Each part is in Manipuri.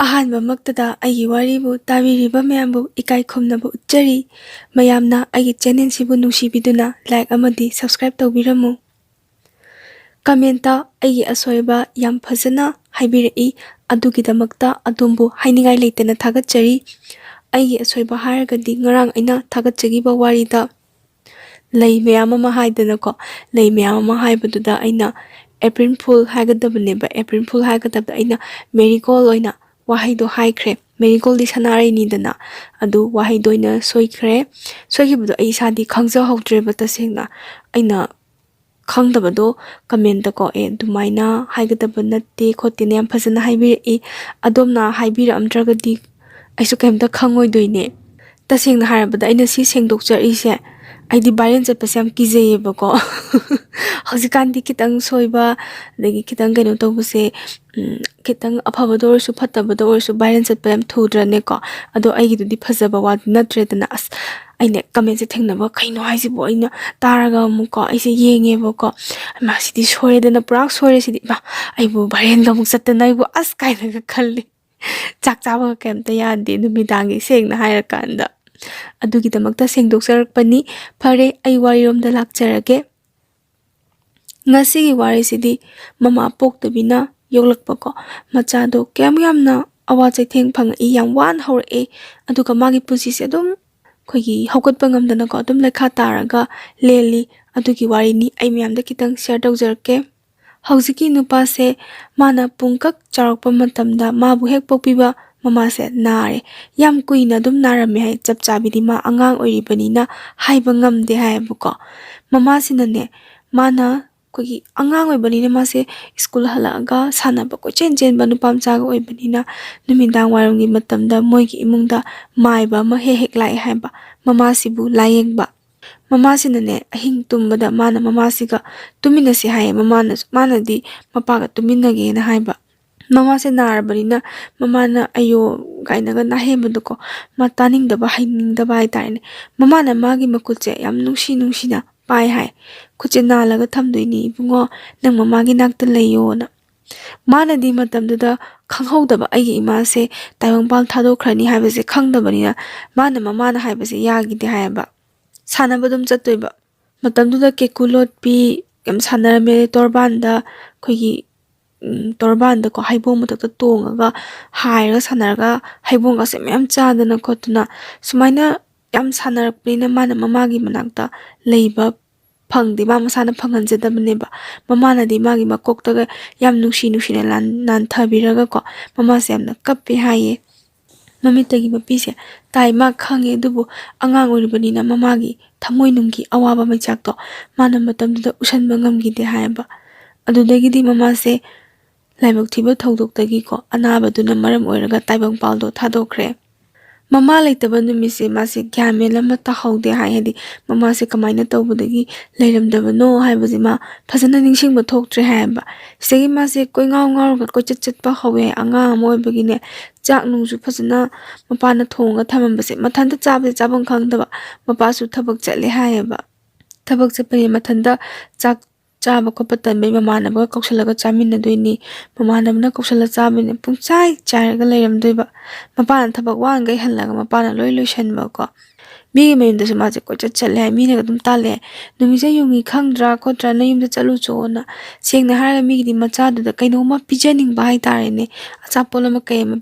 ꯑꯍꯥꯟꯕꯃꯛꯇꯗ ꯑꯩꯒꯤ ꯋꯥꯔꯤꯕꯨ ꯇꯥꯕꯤꯔꯤꯕ ꯃꯌꯥꯝꯕꯨ ꯏꯀꯥꯏ ꯈꯨꯝꯅꯕ ꯎꯠꯆꯔꯤ꯫ ꯃꯌꯥꯝꯅ ꯑꯩꯒꯤ ꯆꯦꯅꯦꯜꯁꯤꯕꯨ ꯅꯨꯡꯁꯤꯕꯤꯗꯨꯅ ꯂꯥꯏꯛ ꯑꯃꯗꯤ ꯁꯕꯁꯀ꯭ꯔꯥꯏꯕ ꯇꯧꯕꯤꯔꯝꯃꯨ꯫ ꯀꯃꯦꯟꯇ ꯑꯩꯒꯤ ꯑꯁꯣꯏꯕ ꯌꯥꯝ ꯐꯖꯅ ꯍꯥꯏꯕꯤꯔꯛꯏ, ꯑꯗꯨꯒꯤꯗꯃꯛꯇ ꯑꯗꯣꯝꯕꯨ ꯍꯥꯏꯅꯤꯡꯉꯥꯏ ꯂꯩꯇꯅ ꯊꯥꯒꯠꯆꯔꯤ꯫ ꯑꯩꯒꯤ ꯑꯁꯣꯏꯕ ꯍꯥꯏꯔꯒꯗꯤ ꯉꯔꯥꯡ ꯑꯩꯅ ꯊꯥꯒꯠꯆꯈꯤꯕ ꯋꯥꯔꯤꯗ ꯂꯩ ꯃꯌꯥꯝ ꯑꯃ ꯍꯥꯏꯗꯅꯀꯣ, ꯂꯩ ꯃꯌꯥꯝ ꯑꯃ ꯍꯥꯏꯕꯗꯨꯗ ꯑꯩꯅ ꯑꯦꯄ꯭ꯔꯤꯜ ꯐꯨꯜ ꯍꯥꯏꯒꯗꯕꯅꯦꯕ, ꯑꯦꯄ꯭ꯔꯤꯜ ꯐꯨꯜ ꯍꯥꯏꯒꯗꯕꯗ ꯑꯩꯅ ꯃꯦꯔꯤꯒꯣꯜ ꯑꯣꯏꯅ ꯋꯥꯍꯩꯗꯣ ꯍꯥꯏꯈ꯭ꯔꯦ꯫ ꯃꯦꯔꯤꯒꯣꯜꯗꯤ ꯁꯅꯥꯔꯩꯅꯤꯗꯅ, ꯑꯗꯨ ꯋꯥꯍꯩꯗꯣ ꯑꯣꯏꯅ ꯁꯣꯏꯈ꯭ꯔꯦ꯫ ꯁꯣꯏꯈꯤꯕꯗꯣ ꯑꯩ ꯏꯁꯥꯗꯤ ꯈꯪꯖꯍꯧꯗ꯭ꯔꯦꯕ ꯇꯁꯦꯡꯅ꯫ ꯑꯩꯅ ꯈꯪꯗꯕꯗꯣ ꯀꯃꯦꯟꯇ ꯑꯗꯨꯃꯥꯏꯅ ꯍꯥꯏꯒꯗꯕ ꯅꯠꯇꯦ ꯈꯣꯠꯇꯦꯅ ꯌꯥꯝ ꯐꯖꯅ ꯍꯥꯏꯕꯤꯔꯛꯏ꯫ ꯑꯗꯣꯝꯅ ꯍꯥꯏꯕꯤꯔꯛꯑꯝꯗ꯭ꯔꯒꯗꯤ ꯑꯩꯁꯨ ꯀꯩꯝꯇ ꯈꯪꯉꯣꯏꯗꯣꯏꯅꯦ꯫ ꯇꯁꯦꯡꯅ ꯍꯥꯏꯔꯕꯗ ꯑꯩꯅ ꯁꯤ ꯁꯦꯡꯗꯣꯛꯆꯔꯤꯁꯦ, ꯑꯩꯗꯤ ꯚꯥꯏꯔꯦꯜ ꯆꯠꯄꯁꯦ ꯌꯥꯝ ꯀꯤꯖꯩꯌꯦꯕꯀꯣ꯫ ꯍꯧꯖꯤꯛꯀꯥꯟꯗꯤ ꯈꯤꯇꯪ ꯁꯣꯏꯕ ꯑꯗꯒꯤ ꯈꯤꯇꯪ ꯀꯩꯅꯣ ꯇꯧꯕꯁꯦ, ꯈꯤꯇꯪ ꯑꯐꯕꯗ ꯑꯣꯏꯔꯁꯨ ꯐꯠꯇꯕꯗ ꯑꯣꯏꯔꯁꯨ ꯚꯥꯏꯔꯦꯜ ꯆꯠꯄ ꯌꯥꯝ ꯊꯨꯗ꯭ꯔꯅꯦꯀꯣ꯫ ꯑꯗꯣ ꯑꯩꯒꯤꯗꯨꯗꯤ ꯐꯖꯕ ꯋꯥꯗꯤ ꯅꯠꯇ꯭ꯔꯦꯗꯅ꯫ ꯑꯩꯅ ꯀꯃꯦꯟꯁꯦ ꯊꯦꯡꯅꯕ ꯀꯩꯅꯣ ꯍꯥꯏꯁꯤꯕꯨ ꯑꯩꯅ ꯇꯥꯔꯒ ꯑꯃꯨꯛꯀꯣ ꯑꯩꯁꯦ ꯌꯦꯡꯉꯦꯕꯀꯣ, ꯁꯤꯗꯤ ꯁꯣꯏꯔꯦꯗꯅ, ꯄꯨꯔꯥ ꯁꯣꯏꯔꯦ ꯁꯤꯗꯤ, ꯑꯩꯕꯨ ꯚꯥꯏꯔꯦꯜꯒ ꯑꯃꯨꯛ ꯆꯠꯇꯅ ꯑꯩꯕꯨ ꯀꯥꯏꯅꯒ ꯈꯜꯂꯤ꯫ ꯆꯥꯛ ꯆꯥꯕꯒ ꯀꯩꯝꯇ ꯌꯥꯗꯦ ꯅꯨꯃꯤꯗꯥꯡꯒꯤ, ꯁꯦꯡꯅ ꯍꯥꯏꯔꯀꯥꯟꯗ꯫ ꯑꯗꯨꯒꯤꯗꯃꯛꯇ ꯁꯦꯡꯗꯣꯛꯆꯔꯛꯄꯅꯤ꯫ ꯐꯔꯦ, ꯑꯩ ꯋꯥꯔꯤꯔꯣꯝꯗ ꯂꯥꯛꯆꯔꯒꯦ꯫ ꯉꯁꯤꯒꯤ ꯋꯥꯔꯤꯁꯤꯗꯤ ꯃꯃꯥ ꯄꯣꯛꯇꯕꯤꯅ ꯌꯣꯛꯂꯛꯄꯀꯣ ꯃꯆꯥꯗꯣ ꯀꯌꯥꯝ ꯌꯥꯝꯅ ꯑꯋꯥ ꯆꯩꯊꯦꯡ ꯐꯪꯉꯛꯏ, ꯌꯥꯝ ꯋꯥꯅ ꯍꯧꯔꯛꯑꯦ꯫ ꯑꯗꯨꯒ ꯃꯥꯒꯤ ꯄꯨꯟꯁꯤꯁꯦ ꯑꯗꯨꯝ ꯑꯩꯈꯣꯏꯒꯤ ꯍꯧꯒꯠꯄ ꯉꯝꯗꯅꯀꯣ ꯑꯗꯨꯝ ꯂꯩꯈꯥ ꯇꯥꯔꯒ ꯂꯦꯜꯂꯤ꯫ ꯑꯗꯨꯒꯤ ꯋꯥꯔꯤꯅꯤ ꯑꯩ ꯃꯌꯥꯝꯗ ꯈꯤꯇꯪ ꯁꯤꯌꯔ ꯇꯧꯖꯔꯛꯀꯦ꯫ ꯍꯧꯖꯤꯛꯀꯤ ꯅꯨꯄꯥꯁꯦ ꯃꯥꯅ ꯄꯨꯡꯀꯛ ꯆꯥꯎꯔꯛꯄ ꯃꯇꯝꯗ ꯃꯥꯕꯨ ꯍꯦꯛ ꯄꯣꯛꯄꯤꯕ ꯃꯃꯥꯁꯦ ꯅꯥꯔꯦ꯫ ꯌꯥꯝ ꯀꯨꯏꯅ ꯑꯗꯨꯝ ꯅꯥꯔꯝꯃꯦ ꯍꯥꯏ, ꯆꯞ ꯆꯥꯕꯤꯗꯤ ꯃꯥ ꯑꯉꯥꯡ ꯑꯣꯏꯔꯤꯕꯅꯤꯅ ꯍꯥꯏꯕ ꯉꯝꯗꯦ ꯍꯥꯏꯌꯦꯕꯀꯣ꯫ ꯃꯃꯥꯁꯤꯅꯅꯦ, ꯃꯥꯅ ꯑꯩꯈꯣꯏꯒꯤ ꯑꯉꯥꯡ ꯑꯣꯏꯕꯅꯤꯅ ꯃꯥꯁꯦ ꯁ꯭ꯀꯨꯜ ꯍꯜꯂꯛꯑꯒ ꯁꯥꯟꯅꯕ ꯀꯣꯏꯆꯦꯟ ꯆꯦꯟꯕ ꯅꯨꯄꯥ ꯃꯆꯥꯒ ꯑꯣꯏꯕꯅꯤꯅ ꯅꯨꯃꯤꯗꯥꯡ ꯋꯥꯏꯔꯝꯒꯤ ꯃꯇꯝꯗ ꯃꯣꯏꯒꯤ ꯏꯃꯨꯡꯗ ꯃꯥꯏꯕ ꯑꯃ ꯍꯦꯛ ꯍꯦꯛ ꯂꯥꯛꯑꯦ ꯍꯥꯏꯕ, ꯃꯃꯥꯁꯤꯕꯨ ꯂꯥꯏꯌꯦꯡꯕ꯫ ꯃꯃꯥꯁꯤꯅꯅꯦ ꯑꯍꯤꯡ ꯇꯨꯝꯕꯗ ꯃꯥꯅ ꯃꯃꯥꯁꯤꯒ ꯇꯨꯃꯤꯟꯅꯁꯤ ꯍꯥꯏꯌꯦ, ꯃꯥꯅꯗꯤ ꯃꯄꯥꯒ ꯇꯨꯃꯤꯟꯅꯒꯦꯅ ꯍꯥꯏꯕ꯫ ꯃꯃꯥꯁꯦ ꯅꯥꯔꯕꯅꯤꯅ ꯃꯃꯥꯅ ꯑꯌꯣ ꯀꯥꯏꯅꯒ ꯅꯥꯍꯦꯟꯕꯗꯣꯀꯣ ꯃꯥ ꯇꯥꯅꯤꯡꯗꯕ ꯍꯩꯅꯤꯡꯗꯕ ꯍꯥꯏꯇꯥꯔꯦꯅꯦ꯫ ꯃꯃꯥꯅ ꯃꯥꯒꯤ ꯃꯈꯨꯠꯁꯦ ꯌꯥꯝ ꯅꯨꯡꯁꯤꯅ ꯄꯥꯏ ꯍꯥꯏ, ꯈꯨꯠꯁꯦ ꯅꯥꯜꯂꯒ ꯊꯝꯗꯣꯏꯅꯤ, ꯏꯕꯨꯡꯉꯣ ꯅꯪ ꯃꯃꯥꯒꯤ ꯅꯥꯛꯇ ꯂꯩꯌꯣꯅ꯫ ꯃꯥꯅꯗꯤ ꯃꯇꯝꯗꯨꯗ ꯈꯪꯍꯧꯗꯕ, ꯑꯩꯒꯤ ꯏꯃꯥꯁꯦ ꯇꯥꯏꯕꯪꯄꯥꯜ ꯊꯥꯗꯣꯛꯈ꯭ꯔꯅꯤ ꯍꯥꯏꯕꯁꯦ ꯈꯪꯗꯕꯅꯤꯅ ꯃꯃꯥꯅ ꯍꯥꯏꯕꯁꯦ ꯌꯥꯈꯤꯗꯦ ꯍꯥꯏꯌꯦꯕ꯫ ꯁꯥꯟꯅꯕ ꯑꯗꯨꯝ ꯆꯠꯇꯣꯏꯕ꯫ ꯃꯇꯝꯗꯨꯗ ꯀꯦꯀꯨ ꯂꯣꯠꯄꯤ ꯌꯥꯝ ꯁꯥꯟꯅꯔꯝꯃꯦ ꯇꯣꯔꯕꯥꯟꯗ, ꯑꯩꯈꯣꯏꯒꯤ ꯇꯣꯔꯕꯥꯟꯗꯀꯣ ꯍꯩꯕꯣꯡ ꯃꯊꯛꯇ ꯇꯣꯡꯉꯒ ꯍꯥꯏꯔꯒ ꯁꯥꯟꯅꯔꯒ ꯍꯩꯕꯣꯡꯒꯁꯦ ꯃꯌꯥꯝ ꯆꯥꯗꯅ ꯈꯣꯠꯇꯅ ꯁꯨꯃꯥꯏꯅ ꯌꯥꯝ ꯁꯥꯟꯅꯔꯛꯄꯅꯤꯅ ꯃꯥꯅ ꯃꯃꯥꯒꯤ ꯃꯅꯥꯛꯇ ꯂꯩꯕ ꯐꯪꯗꯦ, ꯃꯥ ꯃꯁꯥꯅ ꯐꯪꯍꯟꯖꯗꯕꯅꯦꯕ꯫ ꯃꯃꯥꯅꯗꯤ ꯃꯥꯒꯤ ꯃꯀꯣꯛꯇꯒ ꯌꯥꯝ ꯅꯨꯡꯁꯤꯅ ꯅꯥꯟꯊꯕꯤꯔꯒꯀꯣ ꯃꯃꯥꯁꯦ ꯌꯥꯝꯅ ꯀꯞꯄꯦ ꯍꯥꯏꯌꯦ꯫ ꯃꯃꯤꯠꯇꯒꯤ ꯃꯄꯤꯁꯦ ꯇꯥꯏ, ꯃꯥ ꯈꯪꯉꯦ, ꯑꯗꯨꯕꯨ ꯑꯉꯥꯡ ꯑꯣꯏꯔꯤꯕꯅꯤꯅ ꯃꯃꯥꯒꯤ ꯊꯃꯣꯏꯅꯨꯡꯒꯤ ꯑꯋꯥꯕ ꯃꯩꯆꯥꯛꯇꯣ ꯃꯥꯅ ꯃꯇꯝꯗꯨꯗ ꯎꯁꯟꯕ ꯉꯝꯈꯤꯗꯦ ꯍꯥꯏꯌꯦꯕ꯫ ꯑꯗꯨꯗꯒꯤꯗꯤ ꯃꯃꯥꯁꯦ ꯂꯥꯏꯕꯛ ꯊꯤꯕ ꯊꯧꯗꯣꯛꯇꯒꯤꯀꯣ ꯑꯅꯥꯕꯗꯨꯅ ꯃꯔꯝ ꯑꯣꯏꯔꯒ ꯇꯥꯏꯕꯪꯄꯥꯜꯗꯣ ꯊꯥꯗꯣꯛꯈ꯭ꯔꯦ꯫ ꯃꯃꯥ ꯂꯩꯇꯕ ꯅꯨꯃꯤꯠꯁꯦ ꯃꯥꯁꯦ ꯒ꯭ꯌꯥꯟ ꯃꯦꯟ ꯑꯃ ꯇꯥꯍꯧꯗꯦ ꯍꯥꯏ, ꯍꯥꯏꯗꯤ ꯃꯃꯥꯁꯦ ꯀꯃꯥꯏꯅ ꯇꯧꯕꯗꯒꯤ ꯂꯩꯔꯝꯗꯕꯅꯣ ꯍꯥꯏꯕꯁꯦ ꯃꯥ ꯐꯖꯅ ꯅꯤꯡꯁꯤꯡꯕ ꯊꯣꯛꯇ꯭ꯔꯦ ꯍꯥꯏꯌꯦꯕ꯫ ꯁꯤꯗꯒꯤ ꯃꯥꯁꯦ ꯀꯣꯏꯉꯥꯎ ꯉꯥꯎꯔꯒ ꯀꯣꯏꯆꯠ ꯆꯠꯄ ꯍꯧꯋꯦ꯫ ꯑꯉꯥꯡ ꯑꯃ ꯑꯣꯏꯕꯒꯤꯅꯦ, ꯆꯥꯛ ꯅꯨꯡꯁꯨ ꯐꯖꯅ ꯃꯄꯥꯅ ꯊꯣꯡꯉꯒ ꯊꯝꯃꯝꯕꯁꯦ ꯃꯊꯟꯇ ꯆꯥꯕꯁꯦ ꯆꯥꯐꯝ ꯈꯪꯗꯕ, ꯃꯄꯥꯁꯨ ꯊꯕꯛ ꯆꯠꯂꯦ ꯍꯥꯏꯌꯦꯕ꯫ ꯊꯕꯛ ꯆꯠꯄꯅꯤ ꯃꯊꯟꯇ ꯆꯥꯛ ꯆꯥꯕ ꯈꯣꯠꯄ ꯇꯟꯕꯩ ꯃꯃꯥꯟꯅꯕꯒ ꯀꯧꯁꯜꯂꯒ ꯆꯥꯃꯤꯟꯅꯗꯣꯏꯅꯤ꯫ ꯃꯃꯥꯟꯅꯕꯅ ꯀꯧꯁꯜꯂ ꯆꯥꯕꯅꯤ, ꯄꯨꯡꯆꯥꯏ ꯆꯥꯏꯔꯒ ꯂꯩꯔꯝꯗꯣꯏꯕ꯫ ꯃꯄꯥꯅ ꯊꯕꯛ ꯋꯥꯟꯈꯩ ꯍꯜꯂꯒ ꯃꯄꯥꯅ ꯂꯣꯏ ꯂꯣꯏꯁꯟꯕꯀꯣ꯫ ꯃꯤꯒꯤ ꯃꯌꯨꯝꯗꯁꯨ ꯃꯥꯁꯦ ꯀꯣꯏꯆꯠ ꯆꯠꯂꯦ ꯍꯥꯏ, ꯃꯤꯅꯒ ꯑꯗꯨꯝ ꯇꯥꯜꯂꯦ, ꯅꯨꯃꯤꯠꯁꯦ ꯌꯨꯡꯉꯤ ꯈꯪꯗ꯭ꯔꯥ ꯈꯣꯠꯇ꯭ꯔꯥ, ꯅꯌꯨꯝꯗ ꯆꯠꯂꯨꯆꯣꯅ꯫ ꯁꯦꯡꯅ ꯍꯥꯏꯔꯒ ꯃꯤꯒꯤꯗꯤ ꯃꯆꯥꯗꯨꯗ ꯀꯩꯅꯣꯝꯃ ꯄꯤꯖꯅꯤꯡꯕ ꯍꯥꯏꯇꯥꯔꯦꯅꯦ, ꯑꯆꯥꯄꯣꯠ ꯑꯃ ꯀꯩ ꯑꯃ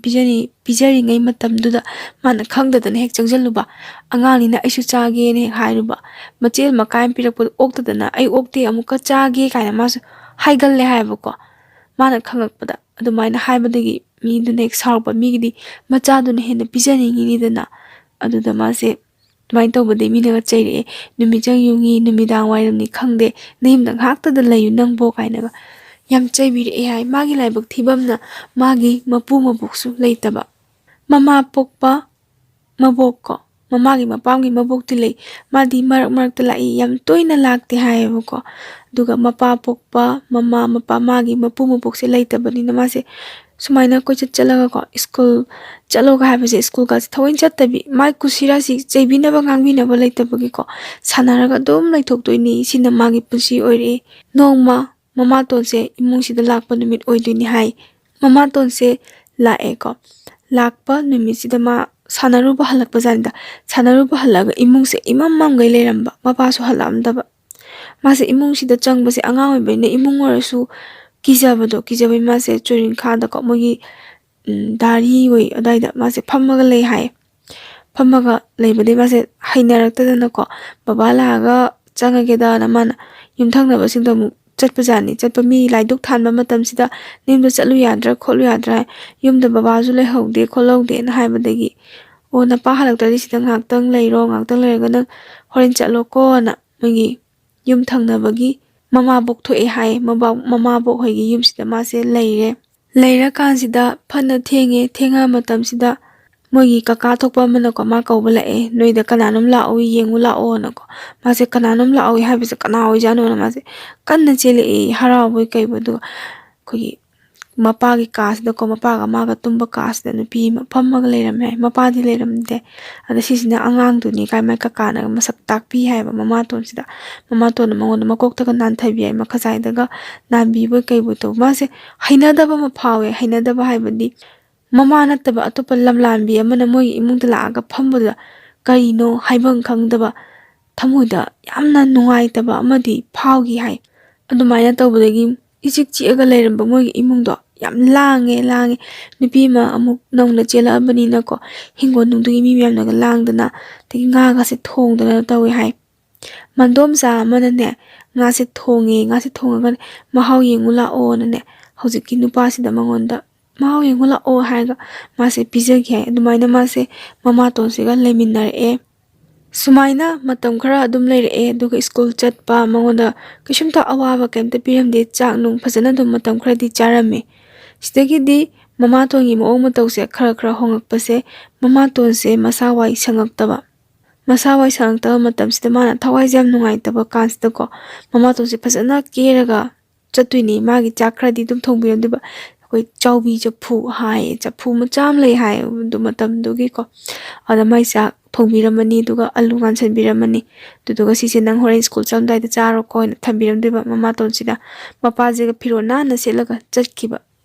ꯄꯤꯖꯔꯤꯉꯩ ꯃꯇꯝꯗꯨꯗ ꯃꯥꯅ ꯈꯪꯗꯗꯅ ꯍꯦꯛ ꯆꯪꯁꯤꯜꯂꯨꯕ, ꯑꯉꯥꯡꯅꯤꯅ ꯑꯩꯁꯨ ꯆꯥꯒꯦꯅ ꯍꯦꯛ ꯍꯥꯏꯔꯨꯕ, ꯃꯆꯦꯠ ꯃꯀꯥꯏ ꯑꯃ ꯄꯤꯔꯛꯄꯗꯣ ꯑꯣꯛꯇꯗꯅ ꯑꯩ ꯑꯣꯛꯇꯦ ꯑꯃꯨꯛꯀ ꯆꯥꯒꯦ ꯀꯥꯏꯅ ꯃꯥꯁꯨ ꯍꯥꯏꯒꯜꯂꯦ ꯍꯥꯏꯕꯀꯣ꯫ ꯃꯥꯅ ꯈꯪꯉꯛꯄꯗ ꯑꯗꯨꯃꯥꯏꯅ ꯍꯥꯏꯕꯗꯒꯤ ꯃꯤꯗꯨꯅ ꯍꯦꯛ ꯁꯥꯎꯔꯛꯄ, ꯃꯤꯒꯤꯗꯤ ꯃꯆꯥꯗꯨꯅ ꯍꯦꯟꯅ ꯄꯤꯖꯅꯤꯡꯉꯤꯅꯤꯗꯅ꯫ ꯑꯗꯨꯗ ꯃꯥꯁꯦ ꯑꯗꯨꯃꯥꯏꯅ ꯇꯧꯕꯗꯩ ꯃꯤꯅꯒ ꯆꯩꯔꯛꯑꯦ, ꯅꯨꯃꯤꯠꯆꯪ ꯌꯨꯡꯉꯤ, ꯅꯨꯃꯤꯗꯥꯡ ꯋꯥꯏꯔꯝꯅꯤ ꯈꯪꯗꯦ, ꯅꯌꯨꯝꯗ ꯉꯥꯏꯍꯥꯛꯇꯗ ꯂꯩꯌꯨ ꯅꯪꯕꯣ ꯀꯥꯏꯅꯒ ꯌꯥꯝ ꯆꯩꯕꯤꯔꯛꯑꯦ ꯍꯥꯏ꯫ ꯃꯥꯒꯤ ꯂꯥꯏꯕꯛ ꯊꯤꯕꯝꯅ ꯃꯥꯒꯤ ꯃꯄꯨ ꯃꯕꯣꯛꯁꯨ ꯂꯩꯇꯕ꯫ ꯃꯃꯥ ꯄꯣꯛꯄ ꯃꯕꯣꯛꯀꯣ, ꯃꯃꯥꯒꯤ ꯃꯄꯥꯝꯒꯤ ꯃꯕꯣꯛꯇꯤ ꯂꯩ, ꯃꯥꯗꯤ ꯃꯔꯛ ꯃꯔꯛꯇ ꯂꯥꯛꯏ, ꯌꯥꯝ ꯇꯣꯏꯅ ꯂꯥꯛꯇꯦ ꯍꯥꯏꯌꯦꯕꯀꯣ꯫ ꯑꯗꯨꯒ ꯃꯄꯥ ꯄꯣꯛꯄ ꯃꯥꯒꯤ ꯃꯄꯨ ꯃꯕꯣꯛꯁꯦ ꯂꯩꯇꯕꯅꯤꯅ ꯃꯥꯁꯦ ꯁꯨꯃꯥꯏꯅ ꯀꯣꯏꯆꯠ ꯆꯠꯂꯒꯀꯣ, ꯁ꯭ꯀꯨꯜ ꯆꯠꯂꯣꯒ ꯍꯥꯏꯕꯁꯦ ꯁ꯭ꯀꯨꯜꯒꯁꯦ ꯊꯑꯣꯏꯅ ꯆꯠꯇꯕꯤ, ꯃꯥꯒꯤ ꯀꯨꯁꯤꯔꯥꯁꯤ ꯆꯩꯕꯤꯅꯕ ꯉꯥꯡꯕꯤꯅꯕ ꯂꯩꯇꯕꯒꯤꯀꯣ ꯁꯥꯟꯅꯔꯒ ꯑꯗꯨꯝ ꯂꯩꯊꯣꯛꯇꯣꯏꯅꯤ꯫ ꯁꯤꯅ ꯃꯥꯒꯤ ꯄꯨꯟꯁꯤ ꯑꯣꯏꯔꯛꯑꯦ꯫ ꯅꯣꯡꯃ ꯃꯃꯥꯇꯣꯟꯁꯦ ꯏꯃꯨꯡꯁꯤꯗ ꯂꯥꯛꯄ ꯅꯨꯃꯤꯠ ꯑꯣꯏꯗꯣꯏꯅꯤ ꯍꯥꯏ꯫ ꯃꯃꯥꯇꯣꯟꯁꯦ ꯂꯥꯛꯑꯦꯀꯣ ꯂꯥꯛꯄ ꯅꯨꯃꯤꯠꯁꯤꯗ ꯃꯥ ꯁꯥꯟꯅꯔꯨꯕ ꯍꯜꯂꯛꯄꯖꯥꯠꯅꯤꯗ ꯁꯥꯟꯅꯔꯨꯕ ꯍꯜꯂꯛꯑꯒ ꯏꯃꯨꯡꯁꯦ ꯏꯃꯝ ꯃꯝꯒꯩ ꯂꯩꯔꯝꯕ ꯃꯄꯥꯁꯨ ꯍꯜꯂꯛꯑꯝꯗꯕ ꯃꯥꯁꯦ ꯏꯃꯨꯡꯁꯤꯗ ꯆꯪꯕꯁꯦ ꯑꯉꯥꯡ ꯑꯣꯏꯕꯅꯤꯅ ꯏꯃꯨꯡ ꯑꯣꯏꯔꯁꯨ ꯀꯤꯖꯕꯩ ꯃꯥꯁꯦ ꯆꯨꯔꯤꯡꯈꯥꯗꯀꯣ ꯃꯣꯏꯒꯤ ꯗꯥꯔꯤ ꯑꯣꯏ ꯑꯗꯨꯋꯥꯏꯗ ꯃꯥꯁꯦ ꯐꯝꯃꯒ ꯂꯩ ꯍꯥꯏ ꯐꯝꯃꯒ ꯂꯩꯕꯗꯩ ꯃꯥꯁꯦ ꯍꯩꯅꯔꯛꯇꯗꯅꯀꯣ ꯕꯕꯥ ꯂꯥꯛꯑꯒ ꯆꯪꯉꯒꯦꯗꯅ ꯃꯥꯅ ꯌꯨꯝꯊꯪꯅꯕꯁꯤꯡꯗꯣ ꯑꯃꯨꯛ ꯆꯠꯄ ꯃꯤ ꯂꯥꯏꯗꯨꯛ ꯊꯥꯟꯕ ꯃꯇꯝꯁꯤꯗ ꯌꯨꯝꯗ ꯆꯠꯂꯨ ꯌꯥꯗ꯭ꯔꯥ ꯈꯣꯠꯂꯨ ꯌꯥꯗ꯭ꯔꯥ ꯌꯨꯝꯗ ꯕꯕꯥꯁꯨ ꯂꯩꯍꯧꯗꯦ ꯈꯣꯠꯍꯧꯗꯦꯅ ꯍꯥꯏꯕꯗꯒꯤ ꯑꯣ ꯅꯄꯥ ꯍꯜꯂꯛꯇ꯭ꯔꯗꯤ ꯁꯤꯗ ꯉꯥꯏꯍꯥꯛꯇꯪ ꯂꯩꯔꯣ ꯉꯥꯏꯍꯥꯛꯇꯪ ꯂꯩꯔꯒ ꯅꯪ ꯍꯣꯔꯦꯟ ꯆꯠꯂꯣꯀꯣꯅ ꯃꯣꯏꯒꯤ ꯌꯨꯝ ꯊꯪꯅꯕꯒꯤ ꯃꯃꯥꯕꯣꯛ ꯊꯣꯛꯑꯦ ꯍꯥꯏ ꯃꯃꯥꯕꯣꯛ ꯍꯣꯏꯒꯤ ꯌꯨꯝꯁꯤꯗ ꯃꯥꯁꯦ ꯂꯩꯔꯀꯥꯟꯁꯤꯗ ꯐꯅ ꯊꯦꯡꯉ ꯃꯇꯝꯁꯤꯗ ꯃꯣꯏꯒꯤ ꯀꯀꯥ ꯊꯣꯛꯄ ꯑꯃꯅꯀꯣ ꯃꯥ ꯀꯧꯕ ꯂꯥꯛꯑꯦ ꯅꯣꯏꯗ ꯀꯅꯥꯅꯣꯝ ꯂꯥꯛꯑꯣ ꯌꯦꯡꯉꯨ ꯂꯥꯛꯑꯣꯅꯀꯣ ꯃꯥꯁꯦ ꯀꯅꯥꯅꯣꯝ ꯂꯥꯛꯑꯣ ꯍꯥꯏꯕꯁꯦ ꯀꯅꯥ ꯑꯣꯏꯖꯥꯠꯅꯣꯅ ꯃꯥꯁꯦ ꯀꯟꯅ ꯆꯦꯜꯂꯛꯑꯦ ꯍꯔꯥꯎꯕꯣꯏ ꯀꯩꯕꯣꯏ ꯑꯗꯨꯒ ꯑꯩꯈꯣꯏꯒꯤ ꯃꯄꯥꯒꯤ ꯀꯥꯁꯤꯗꯀꯣ ꯃꯄꯥꯒ ꯃꯥꯒ ꯇꯨꯝꯕ ꯀꯥꯁꯤꯗ ꯅꯨꯄꯤ ꯑꯃ ꯐꯝꯃꯒ ꯂꯩꯔꯝꯃꯦ ꯍꯥꯏ ꯃꯄꯥꯗꯤ ꯂꯩꯔꯝꯗꯦ ꯑꯗ ꯁꯤꯁꯤꯅ ꯑꯉꯥꯡꯗꯨꯅꯤ ꯀꯥꯏ ꯃꯥꯏ ꯀꯀꯥꯅꯒ ꯃꯁꯛ ꯇꯥꯛꯄꯤ ꯍꯥꯏꯕ ꯃꯃꯥꯇꯣꯟꯁꯤꯗ ꯃꯃꯥꯇꯣꯟꯅ ꯃꯉꯣꯟꯗ ꯃꯀꯣꯛꯇꯒ ꯅꯥꯟꯊꯕꯤ ꯍꯥꯏ ꯃꯈꯖꯥꯏꯗꯒ ꯅꯥꯟꯕꯤꯕꯣꯏ ꯀꯩꯕꯣꯏ ꯇꯧꯕ ꯃꯥꯁꯦ ꯍꯩꯅꯗꯕ ꯑꯃ ꯐꯥꯎꯋꯦ ꯍꯩꯅꯗꯕ ꯍꯥꯏꯕꯗꯤ ꯃꯃꯥ ꯅꯠꯇꯕ ꯑꯇꯣꯞꯄ ꯂꯝꯂꯥꯟꯕꯤ ꯑꯃꯅ ꯃꯣꯏꯒꯤ ꯏꯃꯨꯡꯗ ꯂꯥꯛꯑꯒ ꯐꯝꯕꯗꯨꯗ ꯀꯔꯤꯅꯣ ꯍꯥꯏꯐꯝ ꯈꯪꯗꯕ ꯊꯃꯣꯏꯗ ꯌꯥꯝꯅ ꯅꯨꯡꯉꯥꯏꯇꯕ ꯑꯃꯗꯤ ꯐꯥꯎꯈꯤ ꯍꯥꯏ ꯑꯗꯨꯃꯥꯏꯅ ꯇꯧꯕꯗꯒꯤ ꯏꯆꯤꯛ ꯆꯤꯛꯑꯒ ꯂꯩꯔꯝꯕ ꯃꯣꯏꯒꯤ ꯏꯃꯨꯡꯗꯣ ꯌꯥꯝ ꯂꯥꯡꯉꯦ ꯅꯨꯄꯤ ꯑꯃ ꯑꯃꯨꯛ ꯅꯧꯅ ꯆꯦꯜꯂꯛꯑꯕꯅꯤꯅꯀꯣ ꯍꯤꯡꯒꯣꯜꯅꯨꯡꯗꯨꯒꯤ ꯃꯤ ꯃꯌꯥꯝꯅꯒ ꯂꯥꯡꯗꯅ ꯑꯗꯒꯤ ꯉꯥꯒꯁꯦ ꯊꯣꯡꯗꯅ ꯇꯧꯋꯦ ꯍꯥꯏ ꯃꯟꯗꯣꯝꯆꯥ ꯑꯃꯅꯅꯦ ꯉꯥꯁꯦ ꯊꯣꯡꯉꯒ ꯃꯍꯥꯎ ꯌꯦꯡꯉꯨ ꯂꯥꯛꯑꯣꯅꯅꯦ ꯍꯧꯖꯤꯛꯀꯤ ꯅꯨꯄꯥꯁꯤꯗ ꯃꯉꯣꯟꯗ ꯃꯍꯥꯎ ꯌꯦꯡꯉꯨ ꯂꯥꯛꯑꯣ ꯍꯥꯏꯔꯒ ꯃꯥꯁꯦ ꯄꯤꯖꯈꯤ ꯍꯥꯏ ꯑꯗꯨꯃꯥꯏꯅ ꯃꯥꯁꯦ ꯃꯃꯥꯇꯣꯟꯁꯤꯒ ꯂꯩꯃꯤꯟꯅꯔꯛꯑꯦ ꯁꯨꯃꯥꯏꯅ ꯃꯇꯝ ꯈꯔ ꯑꯗꯨꯝ ꯂꯩꯔꯛꯑꯦ ꯑꯗꯨꯒ ꯁ꯭ꯀꯨꯜ ꯆꯠꯄ ꯃꯉꯣꯟꯗ ꯀꯩꯁꯨꯝꯇ ꯑꯋꯥꯕ ꯀꯩꯝꯇ ꯄꯤꯔꯝꯗꯦ ꯆꯥꯛ ꯅꯨꯡ ꯐꯖꯅ ꯑꯗꯨꯝ ꯃꯇꯝ ꯈꯔꯗꯤ ꯆꯥꯔꯝꯃꯦ ꯁꯤꯗꯒꯤꯗꯤ ꯃꯃꯥꯇꯣꯟꯒꯤ ꯃꯑꯣꯡ ꯃꯇꯧꯁꯦ ꯈꯔ ꯍꯣꯡꯉꯛꯄꯁꯦ ꯃꯃꯥꯇꯣꯟꯁꯦ ꯃꯁꯥ ꯋꯥꯏ ꯁꯪꯉꯛꯇꯕ ꯃꯇꯝꯁꯤꯗ ꯃꯥꯅ ꯊꯋꯥꯏꯁꯦ ꯌꯥꯝ ꯅꯨꯡꯉꯥꯏꯇꯕ ꯀꯥꯟꯁꯤꯗꯀꯣ ꯃꯃꯥꯇꯣꯟꯁꯦ ꯐꯖꯅ ꯀꯦꯔꯒ ꯆꯠꯇꯣꯏꯅꯤ ꯃꯥꯒꯤ ꯆꯥꯛ ꯈꯔꯗꯤ ꯑꯗꯨꯝ ꯊꯣꯡꯕꯤꯔꯝꯗꯣꯏꯕ ꯑꯩꯈꯣꯏ ꯆꯥꯎꯕꯤ ꯆꯐꯨ ꯃꯆꯥ ꯑꯃ ꯂꯩ ꯍꯥꯏ ꯑꯗꯨ ꯃꯇꯝꯗꯨꯒꯤꯀꯣ ꯑꯗ ꯃꯥꯏ ꯆꯥꯛ ꯊꯣꯡꯕꯤꯔꯝꯃꯅꯤ ꯑꯗꯨꯒ ꯑꯂꯨ ꯉꯥꯟꯁꯟꯕꯤꯔꯝꯃꯅꯤ ꯑꯗꯨꯗꯨꯒ ꯁꯤꯁꯦ ꯅꯪ ꯍꯣꯔꯦꯟ ꯁ꯭ꯀꯨꯜ ꯆꯠꯂꯝꯗꯥꯏꯗ ꯆꯥꯔꯣꯀꯣ ꯍꯥꯏꯅ ꯊꯝꯕꯤꯔꯝꯗꯣꯏꯕ ꯃꯃꯥꯇꯣꯟꯁꯤꯅ ꯃꯄꯥꯁꯤꯒ ꯐꯤꯔꯣꯜ ꯅꯥꯟꯅ ꯁꯦꯠꯂꯒ ꯆꯠꯈꯤꯕ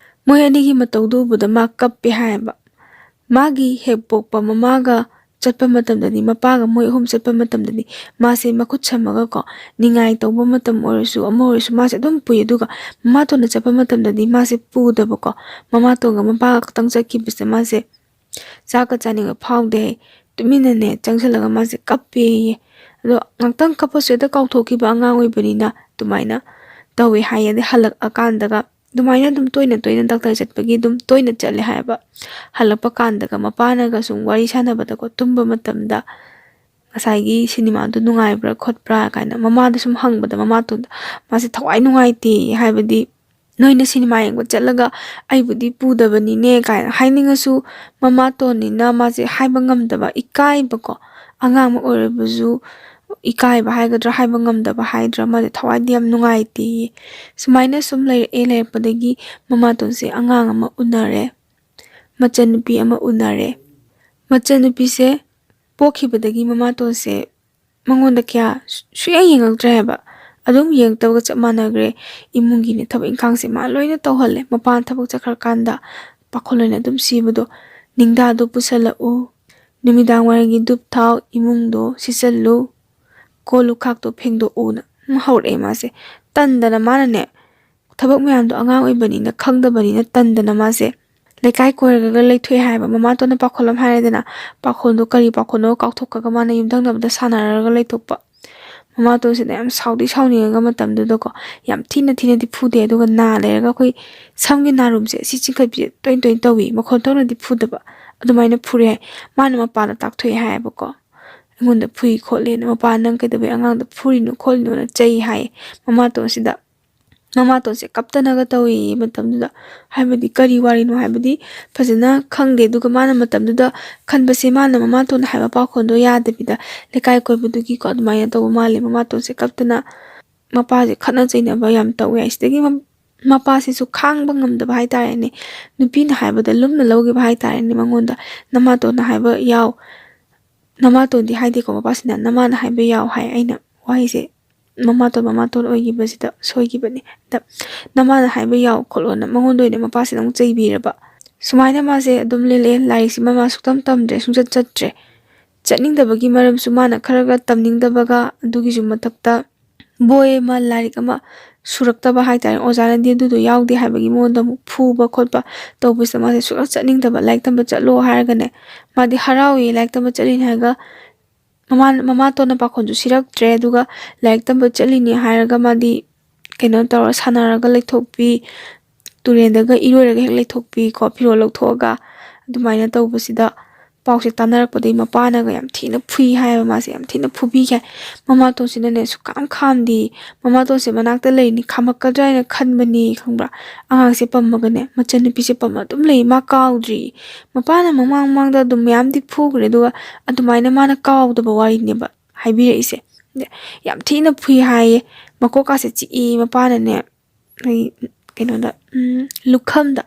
ꯃꯣꯏ ꯑꯅꯤꯒꯤ ꯃꯇꯧꯗꯨ ꯎꯕꯗ ꯃꯥ ꯀꯞꯄꯦ ꯍꯥꯏꯌꯦꯕ ꯃꯥꯒꯤ ꯍꯦꯛ ꯄꯣꯛꯄ ꯃꯃꯥꯒ ꯆꯠꯄ ꯃꯇꯝꯗꯗꯤ ꯃꯄꯥꯒ ꯃꯣꯏ ꯑꯍꯨꯝ ꯆꯠꯄ ꯃꯇꯝꯗꯗꯤ ꯃꯥꯁꯦ ꯃꯈꯨꯠ ꯁꯝꯃꯒꯀꯣ ꯅꯤꯡꯉꯥꯏ ꯇꯧꯕ ꯃꯇꯝ ꯑꯣꯏꯔꯁꯨ ꯑꯃ ꯑꯣꯏꯔꯁꯨ ꯃꯥꯁꯦ ꯑꯗꯨꯝ ꯄꯨꯏ ꯑꯗꯨꯒ ꯃꯃꯥꯇꯣꯟꯅ ꯆꯠꯄ ꯃꯇꯝꯗꯗꯤ ꯃꯥꯁꯦ ꯄꯨꯗꯕꯀꯣ ꯃꯃꯥꯇꯣꯟꯒ ꯃꯄꯥꯒ ꯈꯛꯇꯪ ꯆꯠꯈꯤꯕꯁꯦ ꯃꯥꯁꯦ ꯆꯥꯛꯀ ꯆꯥꯅꯤꯡꯕ ꯐꯥꯎꯗꯦ ꯇꯨꯃꯤꯟꯅꯅꯦ ꯆꯪꯁꯤꯜꯂꯒ ꯃꯥꯁꯦ ꯀꯞꯄꯦꯌꯦ ꯑꯗꯣ ꯉꯥꯛꯇꯪ ꯀꯞꯄꯁꯨ ꯍꯦꯛꯇ ꯀꯥꯎꯊꯣꯛꯈꯤꯕ ꯑꯉꯥꯡ ꯑꯣꯏꯕꯅꯤꯅ ꯑꯗꯨꯃꯥꯏꯅ ꯇꯧꯋꯦ ꯍꯥꯏꯌꯦ ꯑꯗꯩ ꯍꯜꯂꯛꯑꯀꯥꯟꯗꯒ ꯑꯗꯨꯃꯥꯏꯅ ꯑꯗꯨꯝ ꯇꯣꯏꯅ ꯗꯥꯛꯇꯔ ꯆꯠꯄꯒꯤ ꯑꯗꯨꯝ ꯇꯣꯏꯅ ꯆꯠꯂꯦ ꯍꯥꯏꯕ ꯍꯜꯂꯛꯄ ꯀꯥꯟꯗꯒ ꯃꯄꯥꯅꯒ ꯁꯨꯝ ꯋꯥꯔꯤ ꯁꯥꯟꯅꯕꯗꯀꯣ ꯇꯨꯝꯕ ꯃꯇꯝꯗ ꯉꯁꯥꯏꯒꯤ ꯁꯤꯅꯦꯃꯥꯗꯨ ꯅꯨꯡꯉꯥꯏꯕ꯭ꯔꯥ ꯈꯣꯠꯄ꯭ꯔꯥ ꯀꯥꯏꯅ ꯃꯃꯥꯗ ꯁꯨꯝ ꯍꯪꯕꯗ ꯃꯃꯥꯇꯣꯟꯗ ꯃꯥꯁꯦ ꯊꯋꯥꯏ ꯅꯨꯡꯉꯥꯏꯇꯦ ꯍꯥꯏꯕꯗꯤ ꯅꯣꯏꯅ ꯁꯤꯅꯦꯃꯥ ꯌꯦꯡꯕ ꯆꯠꯂꯒ ꯑꯩꯕꯨꯗꯤ ꯄꯨꯗꯕꯅꯤꯅꯦ ꯀꯥꯏꯅ ꯍꯥꯏꯅꯤꯡꯉꯁꯨ ꯃꯃꯥꯇꯣꯟꯅꯤꯅ ꯃꯥꯁꯦ ꯍꯥꯏꯕ ꯉꯝꯗꯕ ꯏꯀꯥꯏꯕꯀꯣ ꯑꯉꯥꯡ ꯑꯃ ꯑꯣꯏꯔꯕꯁꯨ ꯏꯀꯥꯏꯕ ꯍꯥꯏꯒꯗ꯭ꯔꯥ ꯍꯥꯏꯕ ꯉꯝꯗꯕ ꯍꯥꯏꯗ꯭ꯔꯥ ꯃꯥꯁꯦ ꯊꯋꯥꯏꯗꯤ ꯌꯥꯝ ꯅꯨꯡꯉꯥꯏꯇꯦ ꯁꯨꯃꯥꯏꯅ ꯁꯨꯝ ꯂꯩꯔꯛꯄꯗꯒꯤ ꯃꯃꯥꯇꯣꯟꯁꯦ ꯑꯉꯥꯡ ꯑꯃ ꯎꯅꯔꯦ ꯃꯆꯟꯅꯨꯄꯤ ꯑꯃ ꯎꯅꯔꯦ ꯃꯆꯟꯅꯨꯄꯤꯁꯦ ꯄꯣꯛꯈꯤꯕꯗꯒꯤ ꯃꯃꯥꯇꯣꯟꯁꯦ ꯃꯉꯣꯟꯗ ꯀꯌꯥ ꯁꯨꯡꯌꯦꯡ ꯌꯦꯡꯉꯛꯇ꯭ꯔꯦ ꯍꯥꯏꯕ ꯑꯗꯨꯝ ꯌꯦꯡꯉꯛꯇꯕꯒ ꯆꯞ ꯃꯥꯟꯅꯈ꯭ꯔꯦ ꯏꯃꯨꯡꯒꯤꯅꯦ ꯊꯕꯛ ꯏꯪꯈꯥꯡꯁꯦ ꯃꯥ ꯂꯣꯏꯅ ꯇꯧꯍꯜꯂꯦ ꯃꯄꯥꯟ ꯊꯕꯛ ꯆꯠꯈ꯭ꯔꯀꯥꯟꯗ ꯄꯥꯈꯣꯟ ꯑꯣꯏꯅ ꯑꯗꯨꯝ ꯁꯤꯕꯗꯣ ꯅꯤꯡꯗꯥꯗꯣ ꯄꯨꯁꯜꯂꯛꯎ ꯅꯨꯃꯤꯗꯥꯡ ꯋꯥꯏꯔꯝꯒꯤ ꯙꯨꯞ ꯊꯥꯎ ꯏꯃꯨꯡꯗꯣ ꯁꯤꯠꯆꯜꯂꯨ ꯀꯣꯜ ꯂꯨꯈꯥꯛꯇꯣ ꯐꯦꯡꯗꯣꯛꯎꯅ ꯍꯧꯔꯛꯑꯦ ꯃꯥꯁꯦ ꯇꯟꯗꯅ ꯃꯥꯅꯅꯦ ꯊꯕꯛ ꯃꯌꯥꯝꯗꯣ ꯑꯉꯥꯡ ꯑꯣꯏꯕꯅꯤꯅ ꯈꯪꯗꯕꯅꯤꯅ ꯇꯟꯗꯅ ꯃꯥꯁꯦ ꯂꯩꯀꯥꯏ ꯀꯣꯏꯔꯒ ꯂꯩꯊꯣꯛꯑꯦ ꯍꯥꯏꯕ ꯃꯃꯥꯇꯣꯟꯅ ꯄꯥꯈꯣꯜ ꯑꯃ ꯍꯥꯏꯔꯦꯗꯅ ꯄꯥꯈꯣꯜꯗꯣ ꯀꯔꯤ ꯄꯥꯈꯣꯜꯅꯣ ꯀꯥꯎꯊꯣꯛꯈ꯭ꯔꯒ ꯃꯥꯅ ꯌꯨꯝꯊꯪꯅꯕꯗ ꯁꯥꯟꯅꯔꯒ ꯂꯩꯊꯣꯛꯄ ꯃꯃꯥꯇꯣꯟꯁꯤꯅ ꯌꯥꯝ ꯁꯥꯎꯅꯤꯡꯉꯒ ꯃꯇꯝꯗꯨꯗꯀꯣ ꯌꯥꯝ ꯊꯤꯅꯗꯤ ꯐꯨꯗꯦ ꯑꯗꯨꯒ ꯂꯩꯔꯒ ꯑꯩꯈꯣꯏ ꯁꯝꯒꯤ ꯅꯥꯔꯨꯝꯁꯦ ꯁꯤ ꯆꯤꯡꯈꯠꯄꯤꯁꯦ ꯇꯣꯏꯅ ꯇꯧꯏ ꯃꯈꯣꯟ ꯊꯣꯛꯅꯗꯤ ꯐꯨꯗꯕ ꯑꯗꯨꯃꯥꯏꯅ ꯐꯨꯔꯦ ꯍꯥꯏ ꯃꯥꯅ ꯃꯄꯥꯗ ꯇꯥꯛꯊꯣꯛꯑꯦ ꯍꯥꯏꯌꯦꯕꯀꯣ ꯑꯩꯉꯣꯟꯗ ꯐꯨꯏ ꯈꯣꯠꯂꯦꯅ ꯃꯄꯥ ꯅꯪ ꯀꯩꯗꯧꯕꯩ ꯑꯉꯥꯡꯗ ꯐꯨꯔꯤꯅꯣ ꯈꯣꯠꯂꯤꯅꯣꯅ ꯆꯩ ꯍꯥꯏꯌꯦ ꯃꯃꯥꯇꯣꯟꯁꯦ ꯀꯞꯇꯅꯒ ꯇꯧꯏ ꯃꯇꯝꯗꯨꯗ ꯍꯥꯏꯕꯗꯤ ꯀꯔꯤ ꯋꯥꯔꯤꯅꯣ ꯍꯥꯏꯕꯗꯤ ꯐꯖꯅ ꯈꯪꯗꯦ ꯑꯗꯨꯒ ꯃꯥꯅ ꯃꯇꯝꯗꯨꯗ ꯈꯟꯕꯁꯦ ꯃꯥꯅ ꯃꯃꯥꯇꯣꯟꯅ ꯍꯥꯏꯕ ꯄꯥꯈꯣꯟꯗꯣ ꯌꯥꯗꯕꯤꯗ ꯂꯩꯀꯥꯏ ꯀꯣꯏꯕꯗꯨꯒꯤꯀꯣ ꯑꯗꯨꯃꯥꯏꯅ ꯇꯧꯕ ꯃꯥꯜꯂꯦ ꯃꯃꯥꯇꯣꯟꯁꯦ ꯀꯞꯇꯅ ꯃꯄꯥꯁꯦ ꯈꯠꯅ ꯆꯩꯅꯕ ꯌꯥꯝ ꯇꯧꯋꯦ ꯁꯤꯗꯒꯤ ꯃꯄꯥꯁꯤꯁꯨ ꯈꯥꯡꯕ ꯉꯝꯗꯕ ꯍꯥꯏꯇꯥꯔꯦꯅꯦ ꯅꯨꯄꯤꯅ ꯍꯥꯏꯕꯗ ꯂꯨꯝꯅ ꯂꯧꯈꯤꯕ ꯍꯥꯏꯇꯥꯔꯦꯅꯦ ꯃꯉꯣꯟꯗ ꯅꯃꯥꯇꯣꯟꯅ ꯍꯥꯏꯕ ꯌꯥꯎ ꯅꯃꯥꯇꯣꯟꯗꯤ ꯍꯥꯏꯗꯦꯀꯣ ꯃꯄꯥꯁꯤꯅ ꯅꯃꯥꯅ ꯍꯥꯏꯕ ꯌꯥꯎ ꯍꯥꯏ ꯑꯩꯅ ꯋꯥꯍꯩꯁꯦ ꯃꯃꯥꯇꯣꯟ ꯑꯣꯏꯈꯤꯕꯁꯤꯗ ꯁꯣꯏꯈꯤꯕꯅꯦ ꯅꯃꯥꯅ ꯍꯥꯏꯕ ꯌꯥꯎ ꯈꯣꯠꯂꯣꯅ ꯃꯉꯣꯟꯗ ꯑꯣꯏꯅ ꯃꯄꯥꯁꯤꯅ ꯑꯃꯨꯛ ꯆꯩꯕꯤꯔꯕ ꯁꯨꯃꯥꯏꯅ ꯃꯥꯁꯦ ꯑꯗꯨꯝ ꯂꯦꯜꯂꯛꯑꯦ ꯂꯥꯏꯔꯤꯛꯁꯤ ꯃꯥ ꯁꯨꯛꯇꯝ ꯇꯝꯗ꯭ꯔꯦ ꯁꯨꯡꯆꯠ ꯆꯠꯇ꯭ꯔꯦ ꯆꯠꯅꯤꯡꯗꯕꯒꯤ ꯃꯔꯝꯁꯨ ꯃꯥꯅ ꯈꯔꯒ ꯇꯝꯅꯤꯡꯗꯕꯒ ꯑꯗꯨꯒꯤꯁꯨ ꯃꯊꯛꯇ ꯕꯣꯏ ꯑꯃ ꯂꯥꯏꯔꯤꯛ ꯑꯃ ꯁꯨꯔꯛꯇꯕ ꯍꯥꯏꯇꯥꯔꯦ ꯑꯣꯖꯥꯅꯗꯤ ꯑꯗꯨꯗꯣ ꯌꯥꯎꯗꯦ ꯍꯥꯏꯕꯒꯤ ꯃꯉꯣꯟꯗ ꯑꯃꯨꯛ ꯐꯨꯕ ꯈꯣꯠꯄ ꯇꯧꯕꯁꯤꯗ ꯃꯥꯁꯦ ꯁꯨꯡꯆꯠ ꯆꯠꯅꯤꯡꯗꯕ ꯂꯥꯏꯔꯤꯛ ꯇꯝꯕ ꯆꯠꯂꯣ ꯍꯥꯏꯔꯒꯅꯦ ꯃꯥꯗꯤ ꯍꯔꯥꯎꯏ ꯂꯥꯏꯔꯤꯛ ꯇꯝꯕ ꯆꯠꯂꯤꯅꯤ ꯍꯥꯏꯔꯒ ꯃꯃꯥꯇꯣꯟꯅ ꯄꯥꯈꯣꯟꯁꯨ ꯁꯤꯔꯛꯇ꯭ꯔꯦ ꯑꯗꯨꯒ ꯂꯥꯏꯔꯤꯛ ꯇꯝꯕ ꯆꯠꯂꯤꯅꯤ ꯍꯥꯏꯔꯒ ꯃꯥꯗꯤ ꯀꯩꯅꯣ ꯇꯧꯔ ꯁꯥꯟꯅꯔꯒ ꯂꯩꯊꯣꯛꯄꯤ ꯇꯨꯔꯦꯟꯗꯒ ꯏꯔꯣꯏꯔꯒ ꯍꯦꯛ ꯂꯩꯊꯣꯛꯄꯤ ꯀꯣ ꯐꯤꯔꯣꯜ ꯂꯧꯊꯣꯛꯑꯒ ꯑꯗꯨꯃꯥꯏꯅ ꯇꯧꯕꯁꯤꯗ ꯄꯥꯎꯁꯦ ꯇꯥꯟꯅꯔꯛꯄꯗꯒꯤ ꯃꯄꯥꯅꯒ ꯌꯥꯝ ꯊꯤꯅ ꯐꯨꯏ ꯍꯥꯏꯕ ꯃꯥꯁꯦ ꯌꯥꯝ ꯊꯤꯅ ꯐꯨꯕꯤꯈꯤ ꯃꯃꯥꯇꯣꯟꯁꯤꯅꯅꯦ ꯁꯨꯛꯈꯥꯝ ꯈꯥꯝꯗꯦ ꯃꯃꯥꯇꯣꯟꯁꯦ ꯃꯅꯥꯛꯇ ꯂꯩꯅꯤ ꯈꯥꯝꯃꯛꯀꯗ꯭ꯔꯥ ꯍꯥꯏꯅ ꯈꯟꯕꯅꯤ ꯈꯪꯕ꯭ꯔꯥ ꯑꯉꯥꯡꯁꯦ ꯄꯝꯃꯒꯅꯦ ꯃꯆꯟꯅꯨꯄꯤꯁꯦ ꯄꯝꯃ ꯑꯗꯨꯝ ꯂꯩ ꯃꯥ ꯀꯥꯎꯗ꯭ꯔꯤ ꯃꯄꯥꯅ ꯃꯃꯥꯡꯗ ꯑꯗꯨꯝ ꯃꯌꯥꯝꯗꯤ ꯐꯨꯈ꯭ꯔꯦ ꯑꯗꯨꯒ ꯑꯗꯨꯃꯥꯏꯅ ꯃꯥꯅ ꯀꯥꯎꯗꯕ ꯋꯥꯔꯤꯅꯦꯕ ꯍꯥꯏꯕꯤꯔꯛꯏꯁꯦ ꯌꯥꯝ ꯊꯤꯅ ꯐꯨꯏ ꯍꯥꯏꯌꯦ ꯃꯀꯣꯛꯀꯥꯁꯦ ꯆꯤꯛꯏ ꯃꯄꯥꯅꯅꯦ ꯀꯩꯅꯣꯗ ꯂꯨꯈꯝꯗ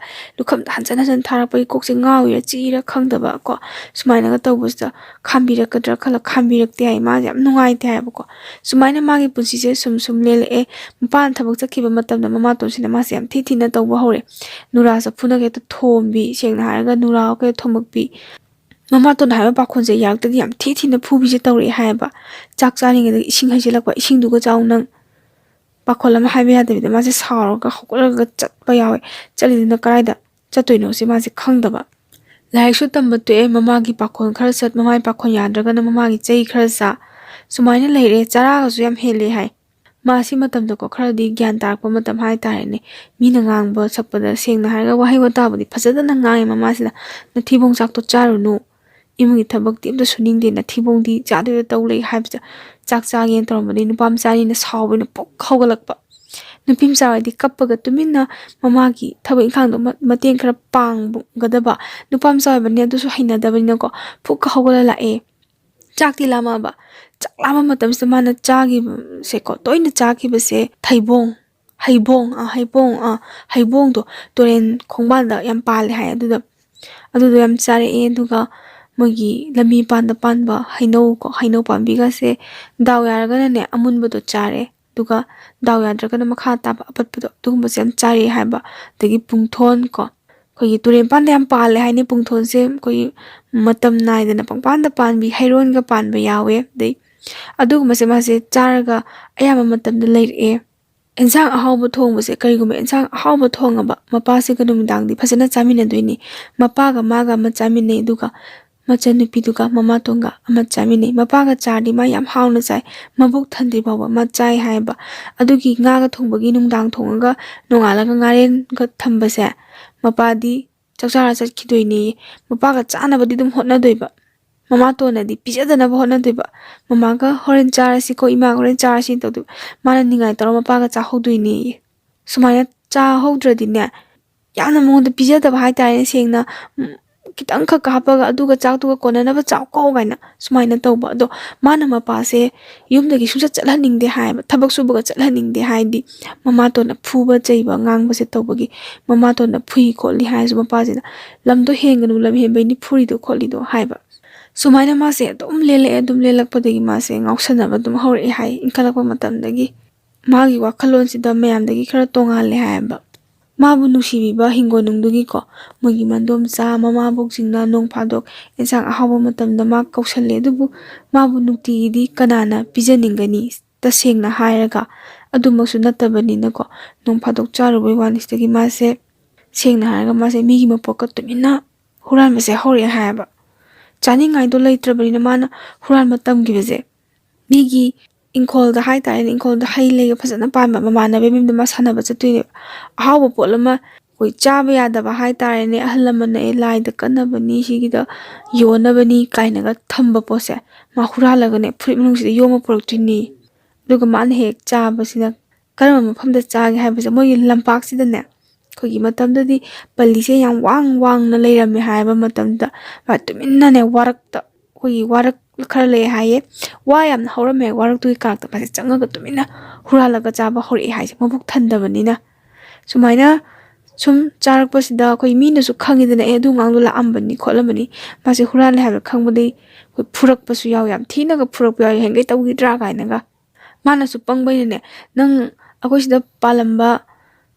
ꯍꯟꯖꯟ ꯍꯟꯖꯟ ꯊꯥꯔꯛꯄꯒꯤ ꯀꯣꯛꯁꯦ ꯉꯥꯎꯔꯤꯔ ꯆꯤꯔ ꯈꯪꯗꯕ ꯀꯣ ꯁꯨꯃꯥꯏꯅꯒ ꯇꯧꯕꯁꯤꯗ ꯈꯥꯝꯕꯤꯔꯛꯀꯗ꯭ꯔꯥ ꯈꯜꯂ ꯈꯥꯝꯕꯤꯔꯛꯇꯦ ꯍꯥꯏ ꯃꯥꯁꯦ ꯌꯥꯝ ꯅꯨꯡꯉꯥꯏꯇꯦ ꯍꯥꯏꯕꯀꯣ ꯁꯨꯃꯥꯏꯅ ꯃꯥꯒꯤ ꯄꯨꯟꯁꯤꯁꯦ ꯁꯨꯝ ꯂꯦꯜꯂꯛꯑꯦ ꯃꯄꯥꯅ ꯊꯕꯛ ꯆꯠꯈꯤꯕ ꯃꯇꯝꯗ ꯃꯃꯥꯇꯣꯟꯁꯤꯅ ꯃꯥꯁꯦ ꯌꯥꯝ ꯊꯤꯅ ꯇꯧꯕ ꯍꯧꯔꯦ ꯅꯨꯔꯥ ꯆꯐꯨꯅꯒ ꯍꯦꯛꯇ ꯊꯣꯝꯕꯤ ꯁꯦꯡꯅ ꯍꯥꯏꯔꯒ ꯅꯨꯔꯥ ꯀꯩ ꯊꯣꯝꯃꯛꯄꯤ ꯃꯃꯥꯇꯣꯟꯅ ꯍꯥꯏꯕ ꯄꯥꯈꯣꯟꯁꯦ ꯌꯥꯔꯛꯇꯗꯤ ꯌꯥꯝ ꯊꯤꯅ ꯐꯨꯕꯤꯁꯦ ꯇꯧꯔꯛꯑꯦ ꯍꯥꯏꯌꯦꯕ ꯆꯥꯛ ꯆꯥꯔꯤꯉꯩꯗ ꯏꯁꯤꯡ ꯍꯩꯖꯤꯜꯂꯛꯄ ꯏꯁꯤꯡꯗꯨꯒ ꯆꯥꯎ ꯅꯪ ꯄꯥꯈꯣꯜ ꯑꯃ ꯍꯥꯏꯕ ꯌꯥꯗꯕꯤꯗ ꯃꯥꯁꯦ ꯁꯥꯎꯔꯒ ꯍꯧꯒꯠꯂꯒ ꯆꯠꯄ ꯌꯥꯎꯋꯦ ꯆꯠꯂꯤꯗꯨꯅ ꯀꯗꯥꯏꯗ ꯆꯠꯇꯣꯏꯅꯣꯁꯦ ꯃꯥꯁꯦ ꯈꯪꯗꯕ ꯂꯥꯏꯔꯤꯛꯁꯨ ꯇꯝꯕ ꯇꯣꯛꯑꯦ ꯃꯃꯥꯒꯤ ꯄꯥꯈꯣꯟ ꯈꯔ ꯆꯠ ꯃꯃꯥꯒꯤ ꯄꯥꯈꯣꯟ ꯌꯥꯗ꯭ꯔꯒꯅ ꯃꯃꯥꯒꯤ ꯆꯩ ꯈꯔ ꯆꯥ ꯁꯨꯃꯥꯏꯅ ꯂꯩꯔꯦ ꯆꯔꯥꯒꯁꯨ ꯌꯥꯝ ꯍꯦꯜꯂꯦ ꯍꯥꯏ ꯃꯥꯁꯤ ꯃꯇꯝꯗꯀꯣ ꯈꯔꯗꯤ ꯒ꯭ꯌꯥꯟ ꯇꯥꯔꯛꯄ ꯃꯇꯝ ꯍꯥꯏꯇꯥꯔꯦꯅꯦ ꯃꯤꯅ ꯉꯥꯡꯕ ꯁꯛꯄꯗ ꯁꯦꯡꯅ ꯍꯥꯏꯔꯒ ꯋꯥꯍꯩ ꯋꯥꯇꯥꯕꯨꯗꯤ ꯐꯖꯅ ꯉꯥꯡꯉꯦ ꯃꯃꯥꯁꯤꯅ ꯅꯊꯤꯕꯣꯡ ꯆꯥꯛꯇꯣ ꯆꯥꯔꯨꯅꯨ ꯏꯃꯨꯡꯒꯤ ꯊꯕꯛꯇꯤ ꯑꯝꯇ ꯁꯨꯅꯤꯡꯗꯦ ꯅꯊꯤꯕꯣꯡꯗꯤ ꯆꯥꯗꯣꯏꯗ ꯇꯧ ꯂꯩ ꯍꯥꯏꯕꯁꯦ ꯆꯥꯛ ꯆꯥꯒꯦꯅ ꯇꯧꯔꯝꯕꯗꯒꯤ ꯅꯨꯄꯥ ꯃꯆꯥꯅꯤꯅ ꯁꯥꯎꯕꯅ ꯄꯨꯛ ꯍꯧꯒꯠꯂꯛꯄ ꯅꯨꯄꯤ ꯃꯆꯥ ꯍꯣꯏꯗꯤ ꯀꯞꯄꯒ ꯇꯨꯃꯤꯟꯅ ꯃꯃꯥꯒꯤ ꯊꯕꯛ ꯏꯪꯈꯥꯡꯗꯣ ꯃꯇꯦꯡ ꯈꯔ ꯄꯥꯡꯒꯗꯕ ꯅꯨꯄꯥ ꯃꯆꯥ ꯑꯣꯏꯕꯅꯤ ꯑꯗꯨꯁꯨ ꯍꯩꯅꯗꯕꯅꯤꯅꯀꯣ ꯐꯨꯛꯀ ꯍꯧꯒꯠꯂ ꯂꯥꯛꯑꯦ ꯆꯥꯛꯇꯤ ꯂꯥꯝꯃꯛꯑꯕ ꯆꯥꯛ ꯂꯥꯝꯕ ꯃꯇꯝꯁꯤꯗ ꯃꯥꯅ ꯆꯥꯈꯤꯕꯁꯦꯀꯣ ꯇꯣꯏꯅ ꯆꯥꯈꯤꯕꯁꯦ ꯍꯩꯕꯣꯡꯗꯣ ꯇꯨꯔꯦꯟ ꯈꯣꯡꯕꯥꯟꯗ ꯌꯥꯝ ꯄꯥꯜꯂꯦ ꯍꯥꯏ ꯑꯗꯨꯗꯣ ꯌꯥꯝ ꯆꯥꯔꯛꯑꯦ ꯑꯗꯨꯒ ꯃꯣꯏꯒꯤ ꯂꯝꯕꯤ ꯄꯥꯟꯗ ꯄꯥꯟꯕ ꯍꯩꯅꯧ ꯄꯥꯝꯕꯤꯒꯁꯦ ꯗꯥꯎ ꯌꯥꯔꯒꯅꯅꯦ ꯑꯃꯨꯟꯕꯗꯣ ꯆꯥꯔꯦ ꯑꯗꯨꯒ ꯗꯥꯎ ꯌꯥꯗ꯭ꯔꯒꯅ ꯃꯈꯥ ꯇꯥꯕ ꯑꯄꯠꯄꯗꯣ ꯑꯗꯨꯒꯨꯝꯕꯁꯦ ꯌꯥꯝ ꯆꯥꯔꯛꯑꯦ ꯍꯥꯏꯕ ꯑꯗꯒꯤ ꯄꯨꯡꯊꯣꯟ ꯀꯣ ꯑꯩꯈꯣꯏꯒꯤ ꯇꯨꯔꯦꯟ ꯄꯥꯟꯗ ꯌꯥꯝ ꯄꯥꯜꯂꯦ ꯍꯥꯏꯅꯤ ꯄꯨꯡꯊꯣꯟꯁꯦ ꯑꯩꯈꯣꯏꯒꯤ ꯃꯇꯝ ꯅꯥꯏꯗꯅ ꯄꯪꯄꯥꯟꯗ ꯄꯥꯟꯕꯤ ꯍꯩꯔꯣꯟꯒ ꯄꯥꯟꯕ ꯌꯥꯎꯋꯦ ꯑꯗꯩ ꯑꯗꯨꯒꯨꯝꯕꯁꯦ ꯃꯥꯁꯦ ꯆꯥꯔꯒ ꯑꯌꯥꯝꯕ ꯃꯇꯝꯗ ꯂꯩꯔꯛꯑꯦ ꯑꯦꯟꯁꯥꯡ ꯑꯍꯥꯎꯕ ꯊꯣꯡꯕꯁꯦ ꯀꯔꯤꯒꯨꯝꯕ ꯑꯦꯟꯁꯥꯡ ꯑꯍꯥꯎꯕ ꯊꯣꯡꯉꯕ ꯃꯄꯥꯁꯤꯒ ꯅꯨꯃꯤꯗꯥꯡꯗꯤ ꯐꯖꯅ ꯆꯥꯃꯤꯟꯅꯗꯣꯏꯅꯤ ꯃꯄꯥꯒ ꯃꯥꯒ ꯑꯃ ꯆꯥꯃꯤꯟꯅꯩ ꯑꯗꯨꯒ ꯃꯆꯟꯅꯨꯄꯤꯗꯨꯒ ꯃꯃꯥꯇꯣꯟꯒ ꯑꯃ ꯆꯥꯃꯤꯟꯅꯩ ꯃꯄꯥꯒ ꯆꯥꯔꯗꯤ ꯃꯥ ꯌꯥꯝ ꯍꯥꯎꯅ ꯆꯥꯏ ꯃꯕꯨꯛ ꯊꯟꯗ꯭ꯔꯤ ꯐꯥꯎꯕ ꯃꯥ ꯆꯥꯏ ꯍꯥꯏꯕ ꯑꯗꯨꯒꯤ ꯉꯥꯒ ꯊꯣꯡꯕꯒꯤ ꯅꯨꯡꯗꯥꯡ ꯊꯣꯡꯉꯒ ꯅꯣꯡꯉꯥꯜꯂꯒ ꯉꯥꯔꯦꯟꯒ ꯊꯝꯕꯁꯦ ꯃꯄꯥꯗꯤ ꯆꯥꯛꯆꯥꯔ ꯆꯠꯈꯤꯗꯣꯏꯅꯦ ꯃꯄꯥꯒ ꯆꯥꯅꯕꯗꯤ ꯑꯗꯨꯝ ꯍꯣꯠꯅꯗꯣꯏꯕ ꯃꯃꯥꯇꯣꯟꯅꯗꯤ ꯄꯤꯖꯗꯅꯕ ꯍꯣꯠꯅꯗꯣꯏꯕ ꯃꯃꯥꯒ ꯍꯣꯔꯦꯟ ꯆꯥꯔꯁꯤꯀꯣ ꯏꯃꯥꯒ ꯍꯣꯔꯦꯟ ꯆꯥꯔꯁꯤ ꯇꯧꯗꯣꯏꯕ ꯃꯥꯅ ꯅꯤꯡꯉꯥꯏ ꯇꯧꯔ ꯃꯄꯥꯒ ꯆꯥꯍꯧꯗꯣꯏꯅꯦ ꯁꯨꯃꯥꯏꯅ ꯆꯥꯍꯧꯗ꯭ꯔꯗꯤꯅꯦ ꯌꯥꯝꯅ ꯃꯉꯣꯟꯗ ꯄꯤꯖꯗꯕ ꯍꯥꯏꯇꯥꯔꯦꯅꯦ ꯁꯦꯡꯅ ꯈꯤꯇꯪꯈꯛ ꯍꯥꯞꯄꯒ ꯑꯗꯨꯒ ꯆꯥꯛꯇꯨꯒ ꯀꯣꯟꯅꯅꯕ ꯆꯥꯎꯀꯣ ꯀꯥꯏꯅ ꯁꯨꯃꯥꯏꯅ ꯇꯧꯕ ꯑꯗꯣ ꯃꯥꯅ ꯃꯄꯥꯁꯦ ꯌꯨꯝꯗꯒꯤ ꯁꯨꯡꯆꯠ ꯆꯠꯍꯟꯅꯤꯡꯗꯦ ꯍꯥꯏꯕ ꯊꯕꯛ ꯁꯨꯕꯒ ꯆꯠꯍꯟꯅꯤꯡꯗꯦ ꯍꯥꯏꯗꯤ ꯃꯃꯥꯇꯣꯟꯅ ꯐꯨꯕ ꯆꯩꯕ ꯉꯥꯡꯕꯁꯦ ꯇꯧꯕꯒꯤ ꯃꯃꯥꯇꯣꯟꯅ ꯐꯨꯏ ꯈꯣꯠꯂꯤ ꯍꯥꯏꯔꯁꯨ ꯃꯄꯥꯁꯤꯅ ꯂꯝꯗꯣ ꯍꯦꯟꯒꯅꯨ ꯂꯝ ꯍꯦꯟꯕꯩꯅꯤ ꯐꯨꯔꯤꯗꯣ ꯈꯣꯠꯂꯤꯗꯣ ꯍꯥꯏꯕ ꯁꯨꯃꯥꯏꯅ ꯃꯥꯁꯦ ꯑꯗꯨꯝ ꯂꯦꯜꯂꯛꯄꯗꯒꯤ ꯃꯥꯁꯦ ꯉꯥꯎꯁꯟꯅꯕ ꯑꯗꯨꯝ ꯍꯧꯔꯛꯑꯦ ꯍꯥꯏ ꯏꯟꯈꯠꯂꯛꯄ ꯃꯇꯝꯗꯒꯤ ꯃꯥꯒꯤ ꯋꯥꯈꯜꯂꯣꯟꯁꯤꯗ ꯃꯌꯥꯝꯗꯒꯤ ꯈꯔ ꯇꯣꯡꯉꯥꯜꯂꯦ ꯍꯥꯏꯌꯦꯕ ꯃꯥꯕꯨ ꯅꯨꯡꯁꯤꯕꯤꯕ ꯍꯤꯡꯒꯣꯜꯅꯨꯡꯗꯨꯒꯤꯀꯣ ꯃꯣꯏꯒꯤ ꯃꯟꯗꯣꯝꯆꯥ ꯃꯃꯥꯕꯣꯛꯁꯤꯡꯅ ꯅꯣꯡ ꯐꯥꯗꯣꯛ ꯑꯦꯟꯁꯥꯡ ꯑꯍꯥꯎꯕ ꯃꯇꯝꯗ ꯃꯥ ꯀꯧꯁꯜꯂꯦ ꯑꯗꯨꯕꯨ ꯃꯥꯕꯨ ꯅꯨꯡꯇꯤꯒꯤꯗꯤ ꯀꯅꯥꯅ ꯄꯤꯖꯅꯤꯡꯒꯅꯤ ꯇꯁꯦꯡꯅ ꯍꯥꯏꯔꯒ ꯑꯗꯨꯃꯛꯁꯨ ꯅꯠꯇꯕꯅꯤꯅꯀꯣ ꯅꯣꯡ ꯐꯥꯗꯣꯛ ꯆꯥꯔꯨꯕꯩ ꯋꯥꯅꯤ ꯁꯤꯗꯒꯤ ꯃꯥꯁꯦ ꯁꯦꯡꯅ ꯍꯥꯏꯔꯒ ꯃꯥꯁꯦ ꯃꯤꯒꯤ ꯃꯄꯣꯠꯀ ꯇꯨꯃꯤꯟꯅ ꯍꯨꯔꯥꯟꯕꯁꯦ ꯍꯧꯔꯛꯑꯦ ꯍꯥꯏꯌꯦꯕ ꯆꯥꯅꯤꯡꯉꯥꯏꯗꯣ ꯂꯩꯇ꯭ꯔꯕꯅꯤꯅ ꯃꯥꯅ ꯍꯨꯔꯥꯟꯕ ꯇꯝꯈꯤꯕꯁꯦ ꯃꯤꯒꯤ ꯏꯪꯈꯣꯜꯗ ꯍꯥꯏꯇꯥꯔꯦꯅꯦ ꯏꯪꯈꯣꯜꯗ ꯍꯩ ꯂꯩꯒ ꯐꯖꯅ ꯄꯥꯟꯕ ꯃꯃꯥꯟꯅꯕꯤ ꯃꯌꯨꯝꯗ ꯃꯥ ꯁꯥꯟꯅꯕ ꯆꯠꯇꯣꯏꯅꯦꯕ ꯑꯍꯥꯎꯕ ꯄꯣꯠ ꯑꯃ ꯑꯩꯈꯣꯏ ꯆꯥꯕ ꯌꯥꯗꯕ ꯍꯥꯏꯇꯥꯔꯦꯅꯦ ꯑꯍꯜ ꯂꯃꯟꯅ ꯂꯥꯏꯗ ꯀꯠꯅꯕꯅꯤ ꯁꯤꯒꯤꯗ ꯌꯣꯟꯅꯕꯅꯤ ꯀꯥꯏꯅꯒ ꯊꯝꯕ ꯄꯣꯠꯁꯦ ꯃꯥ ꯍꯨꯔꯥꯜꯂꯒꯅꯦ ꯐꯨꯔꯤꯠ ꯃꯅꯨꯡꯁꯤꯗ ꯌꯣꯝꯃ ꯄꯨꯔꯛꯇꯣꯏꯅꯤ ꯑꯗꯨꯒ ꯃꯥꯅ ꯍꯦꯛ ꯆꯥꯕꯁꯤꯅ ꯀꯔꯝꯕ ꯃꯐꯝꯗ ꯆꯥꯒꯦ ꯍꯥꯏꯕꯁꯦ ꯃꯣꯏꯒꯤ ꯂꯝꯄꯥꯛꯁꯤꯗꯅꯦ ꯑꯩꯈꯣꯏꯒꯤ ꯃꯇꯝꯗꯗꯤ ꯄꯜꯂꯤꯁꯦ ꯌꯥꯝ ꯋꯥꯡꯅ ꯂꯩꯔꯝꯃꯦ ꯍꯥꯏꯕ ꯃꯇꯝꯗ ꯇꯨꯃꯤꯟꯅꯅꯦ ꯋꯥꯔꯛꯇ ꯑꯩꯈꯣꯏꯒꯤ ꯋꯥꯔꯛ ꯈꯔ ꯂꯩ ꯍꯥꯏꯌꯦ ꯋꯥ ꯌꯥꯝꯅ ꯍꯧꯔꯝꯃꯦ ꯋꯥꯔꯛꯇꯨꯒꯤ ꯀꯥꯔꯛꯇ ꯃꯥꯁꯦ ꯆꯪꯉꯒ ꯇꯨꯃꯤꯟꯅ ꯍꯨꯔꯥꯜꯂꯒ ꯆꯥꯕ ꯍꯧꯔꯛꯑꯦ ꯍꯥꯏꯁꯦ ꯃꯕꯨꯛ ꯊꯟꯗꯕꯅꯤꯅ ꯁꯨꯃꯥꯏꯅ ꯁꯨꯝ ꯆꯥꯔꯛꯄꯁꯤꯗ ꯑꯩꯈꯣꯏ ꯃꯤꯅꯁꯨ ꯈꯪꯉꯤꯗꯅ ꯑꯗꯨ ꯑꯉꯥꯡꯗꯣ ꯂꯥꯛꯑꯝꯕꯅꯤ ꯈꯣꯠꯂꯝꯕꯅꯤ ꯃꯥꯁꯦ ꯍꯨꯔꯥꯜꯂꯦ ꯍꯥꯏꯕ ꯈꯪꯕꯗꯒꯤ ꯑꯩꯈꯣই ꯐꯨꯔꯛꯄꯁꯨ ꯌꯥꯎꯋꯦ ꯌꯥꯝ ꯊꯤꯅꯒ ꯐꯨꯔꯛꯄ ꯌꯥꯎꯋꯦ ꯍꯦꯟꯒꯩ ꯇꯧꯈꯤꯗ꯭ꯔꯥ ꯀꯥꯏꯅꯒ ꯃꯥꯅꯁꯨ ꯄꯪꯕꯩꯅꯅꯦ ꯅꯪ ꯑꯩꯈꯣꯏ ꯁꯤꯗ ꯄꯥꯜꯂꯝꯕ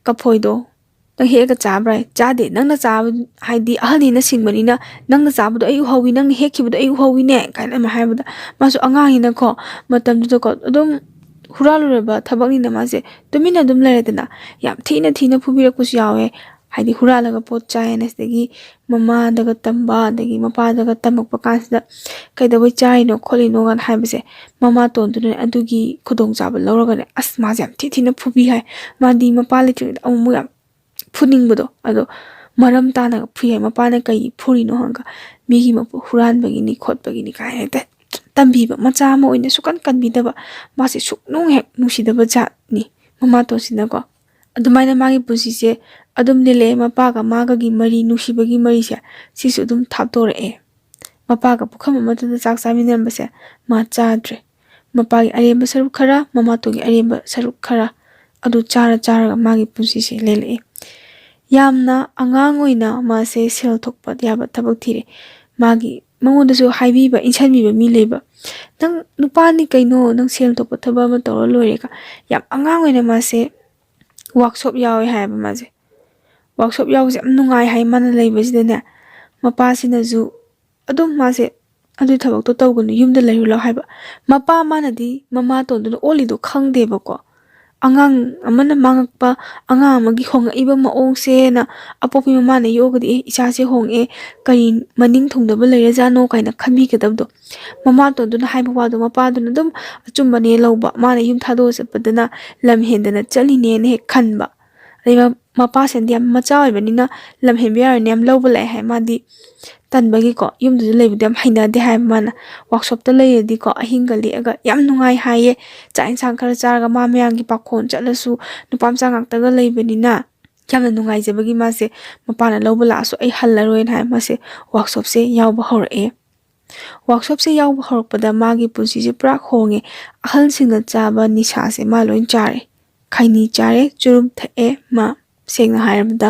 ꯀꯐꯣꯏꯗꯣ ꯅꯪ ꯍꯦꯛꯑꯒ ꯆꯥꯕ꯭ꯔꯥ ꯆꯥꯗꯦ ꯅꯪꯅ ꯆꯥꯕ ꯍꯥꯏꯗꯤ ꯑꯍꯟꯅꯤꯅ ꯁꯤꯡꯕꯅꯤꯅ ꯅꯪꯅ ꯆꯥꯕꯗꯣ ꯑꯩ ꯎꯍꯧꯋꯤ ꯅꯪꯅ ꯍꯦꯛꯈꯤꯕꯗꯣ ꯑꯩ ꯎꯍꯧꯋꯤꯅꯦ ꯀꯥꯏꯅ ꯑꯃ ꯍꯥꯏꯕꯗ ꯃꯥꯁꯨ ꯑꯉꯥꯡꯅꯤꯅꯀꯣ ꯃꯇꯝꯗꯨꯗꯀꯣ ꯑꯗꯨꯝ ꯍꯨꯔꯥꯜꯂꯨꯔꯕ ꯊꯕꯛꯅꯤꯅ ꯃꯥꯁꯦ ꯇꯨꯃꯤꯟꯅ ꯑꯗꯨꯝ ꯂꯩꯔꯦꯗꯅ ꯌꯥꯝ ꯊꯤꯅ ꯐꯨꯕꯤꯔꯛꯄꯁꯨ ꯌꯥꯎꯋꯦ ꯍꯥꯏꯗꯤ ꯍꯨꯔꯥꯜꯂꯒ ꯄꯣꯠ ꯆꯥꯏꯅ ꯁꯤꯗꯒꯤ ꯃꯃꯥꯗꯒ ꯇꯝꯕ ꯑꯗꯒꯤ ꯃꯄꯥꯗꯒ ꯇꯝꯃꯛꯄ ꯀꯥꯟꯁꯤꯗ ꯀꯩꯗꯧꯕꯩ ꯆꯥꯔꯤꯅꯣ ꯈꯣꯠꯂꯤꯅꯣ ꯀꯥꯏꯅ ꯍꯥꯏꯕꯁꯦ ꯃꯃꯥꯇꯣꯟꯗꯨꯅ ꯑꯗꯨꯒꯤ ꯈꯨꯗꯣꯡꯆꯥꯕ ꯂꯧꯔꯒꯅꯦ ꯑꯁ ꯃꯥꯁꯦ ꯌꯥꯝ ꯊꯤꯅ ꯐꯨꯕꯤ ꯍꯥꯏ ꯃꯥꯗꯤ ꯃꯄꯥ ꯂꯩꯇ꯭ꯔꯤꯉꯩꯗ ꯑꯃꯨꯛ ꯌꯥꯝ ꯐꯨꯅꯤꯡꯕꯗꯣ ꯑꯗꯣ ꯃꯔꯝ ꯇꯥꯅꯒ ꯐꯨꯏ ꯍꯥꯏ ꯃꯄꯥꯅ ꯀꯩ ꯐꯨꯔꯤꯅꯣ ꯍꯪꯒ ꯃꯤꯒꯤ ꯃꯄꯨ ꯍꯨꯔꯥꯟꯕꯒꯤꯅꯤ ꯈꯣꯠꯄꯒꯤꯅꯤ ꯀꯥꯏ ꯍꯦꯛꯇ ꯇꯝꯕꯤꯕ ꯃꯆꯥ ꯑꯃ ꯑꯣꯏꯅ ꯁꯨꯀꯟ ꯀꯟꯕꯤꯗꯕ ꯃꯥꯁꯦ ꯁꯨꯛꯅꯨꯡ ꯍꯦꯛ ꯅꯨꯡꯁꯤꯗꯕ ꯖꯥꯠꯅꯤ ꯃꯃꯥꯇꯣꯟꯁꯤꯅꯀꯣ ꯑꯗꯨꯃꯥꯏꯅ ꯃꯥꯒꯤ ꯄꯨꯟꯁꯤꯁꯦ ꯑꯗꯨꯝ ꯂꯤꯜꯂꯛꯑꯦ ꯃꯄꯥꯒ ꯃꯥꯒꯒꯤ ꯃꯔꯤ ꯅꯨꯡꯁꯤꯕꯒꯤ ꯃꯔꯤꯁꯦ ꯁꯤꯁꯨ ꯑꯗꯨꯝ ꯊꯥꯞꯇꯣꯔꯛꯑꯦ ꯃꯄꯥꯒ ꯄꯨꯈꯝ ꯑꯃꯗꯨꯗ ꯆꯥꯛ ꯆꯥꯃꯤꯟꯅꯔꯝꯕꯁꯦ ꯃꯥ ꯆꯥꯗ꯭ꯔꯦ ꯃꯄꯥꯒꯤ ꯑꯔꯦꯝꯕ ꯁꯔꯨꯛ ꯈꯔ ꯃꯃꯥꯇꯣꯟꯒꯤ ꯑꯔꯦꯝꯕ ꯁꯔꯨꯛ ꯈꯔ ꯑꯗꯨ ꯆꯥꯔꯒ ꯃꯥꯒꯤ ꯄꯨꯟꯁꯤꯁꯦ ꯂꯦꯜꯂꯛꯑꯦ ꯌꯥꯝꯅ ꯑꯉꯥꯡ ꯑꯣꯏꯅ ꯃꯥꯁꯦ ꯁꯦꯜ ꯊꯣꯛꯄ ꯌꯥꯕ ꯊꯕꯛ ꯊꯤꯔꯦ ꯃꯥꯒꯤ ꯃꯉꯣꯟꯗꯁꯨ ꯍꯥꯏꯕꯤꯕ ꯏꯟꯁꯤꯟꯕꯤꯕ ꯃꯤ ꯂꯩꯕ ꯅꯪ ꯅꯨꯄꯥꯅꯤ ꯀꯩꯅꯣ ꯅꯪ ꯁꯦꯜ ꯊꯣꯛꯄ ꯊꯕꯛ ꯑꯃ ꯇꯧꯔ ꯂꯣꯏꯔꯦꯒ ꯌꯥꯝ ꯑꯉꯥꯡ ꯑꯣꯏꯅ ꯃꯥꯁꯦ ꯋꯥꯛꯁꯣꯞ ꯌꯥꯎꯋꯦ ꯍꯥꯏꯌꯦꯕ ꯃꯥꯁꯦ ꯋꯥꯛꯁꯣꯞ ꯌꯥꯎꯕꯁꯦ ꯌꯥꯝ ꯅꯨꯡꯉꯥꯏ ꯍꯥꯏ ꯃꯥꯅ ꯂꯩꯕꯁꯤꯗꯅꯦ ꯃꯄꯥꯁꯤꯅꯁꯨ ꯑꯗꯨꯝ ꯃꯥꯁꯦ ꯑꯗꯨꯏ ꯊꯕꯛꯇꯣ ꯇꯧꯒꯅꯨ ꯌꯨꯝꯗ ꯂꯩꯔꯨ ꯂꯥꯎ ꯍꯥꯏꯕ ꯃꯄꯥ ꯃꯥꯅꯗꯤ ꯃꯃꯥꯇꯣꯟꯗꯨꯅ ꯑꯣꯜꯂꯤꯗꯣ ꯈꯪꯗꯦꯕꯀꯣ ꯑꯉꯥꯡ ꯑꯃꯅ ꯃꯥꯡꯉꯛꯄ ꯑꯉꯥꯡ ꯑꯃꯒꯤ ꯍꯣꯡꯉꯛꯏꯕ ꯃꯑꯣꯡꯁꯦꯅ ꯑꯄꯣꯛꯄꯤ ꯃꯃꯥꯅ ꯌꯣꯛꯑꯒꯗꯤ ꯏꯆꯥꯁꯦ ꯍꯣꯡꯉꯛꯑꯦ ꯀꯔꯤ ꯃꯅꯤꯡ ꯊꯨꯡꯗꯕ ꯂꯩꯔꯖꯥꯠꯅꯣ ꯀꯥꯏꯅ ꯈꯟꯕꯤꯒꯗꯕꯗꯣ ꯃꯃꯥꯇꯣꯟꯗꯨꯅ ꯍꯥꯏꯕ ꯋꯥꯗꯣ ꯃꯄꯥꯗꯨꯅ ꯑꯗꯨꯝ ꯑꯆꯨꯝꯕꯅꯦ ꯂꯧꯕ ꯃꯥꯅ ꯌꯨꯝ ꯊꯥꯗꯣꯛꯑ ꯆꯠꯄꯗꯅ ꯂꯝ ꯍꯦꯟꯗꯅ ꯆꯠꯂꯤꯅꯦꯅ ꯍꯦꯛ ꯈꯟꯕ ꯑꯗꯩ ꯃꯄꯥꯁꯤꯅꯗꯤ ꯌꯥꯝ ꯃꯆා ꯑꯣꯏꯕꯅꯤꯅ ꯂꯝ ꯍꯦꯟꯕ ꯌꯥꯔꯣꯏꯅ ꯌꯥꯝ ꯂꯧꯕ ꯂꯥꯛꯑꯦ ꯍꯥꯏ ꯃꯥꯗꯤ ꯇꯟꯕꯒꯤꯀꯣ ꯌꯨꯝꯗꯨꯗ ꯂꯩꯕꯗꯣ ꯌꯥꯝ ꯍꯩꯅꯗꯦ ꯍꯥꯏꯕ ꯃꯥꯅ ꯋꯥꯛꯁꯣꯞꯇ ꯂꯩꯔꯗꯤꯀꯣ ꯑꯍꯤꯡꯒ ꯂꯦꯛꯑꯒ ꯌꯥꯝ ꯅꯨꯡꯉꯥꯏ ꯍꯥꯏꯌꯦ ꯆꯥꯛ ꯏꯟꯁꯥꯡ ꯈꯔ ꯆꯥꯔꯒ ꯃꯥ ꯃꯌꯥꯝꯒꯤ ꯄꯥꯈꯣꯟ ꯆꯠꯂꯁꯨ ꯅꯨꯄꯥ ꯃꯆꯥ ꯉꯥꯛꯇꯒ ꯂꯩꯕꯅꯤꯅ ꯌꯥꯝꯅ ꯅꯨꯡꯉꯥꯏꯖꯕꯒꯤ ꯃꯥꯁꯦ ꯃꯄꯥꯅ ꯂꯧꯕ ꯂꯥꯛꯑꯁꯨ ꯑꯩ ꯍꯜꯂꯔꯣꯏꯅ ꯍꯥꯏ ꯃꯥꯁꯦ ꯋꯥꯛꯁꯣꯞꯁꯦ ꯌꯥꯎꯕ ꯍꯧꯔꯛꯑꯦ ꯋꯥꯛꯁꯣꯞꯁꯦ ꯌꯥꯎꯕ ꯍꯧꯔꯛꯄꯗ ꯃꯥꯒꯤ ꯄꯨꯟꯁꯤꯁꯦ ꯄꯨꯔꯥ ꯍꯣꯡꯉꯦ ꯑꯍꯜꯁꯤꯡꯅ ꯆꯥꯕ ꯅꯤꯁꯥꯁꯦ ꯃꯥ ꯂꯣꯏ ꯆꯥꯔꯦ ꯈꯩꯅꯤ ꯆꯥꯔꯦ ꯆꯨꯔꯨꯞ ꯊꯛꯑꯦ ꯃꯥ ꯁꯦꯡꯅ ꯍꯥꯏꯔꯕꯗ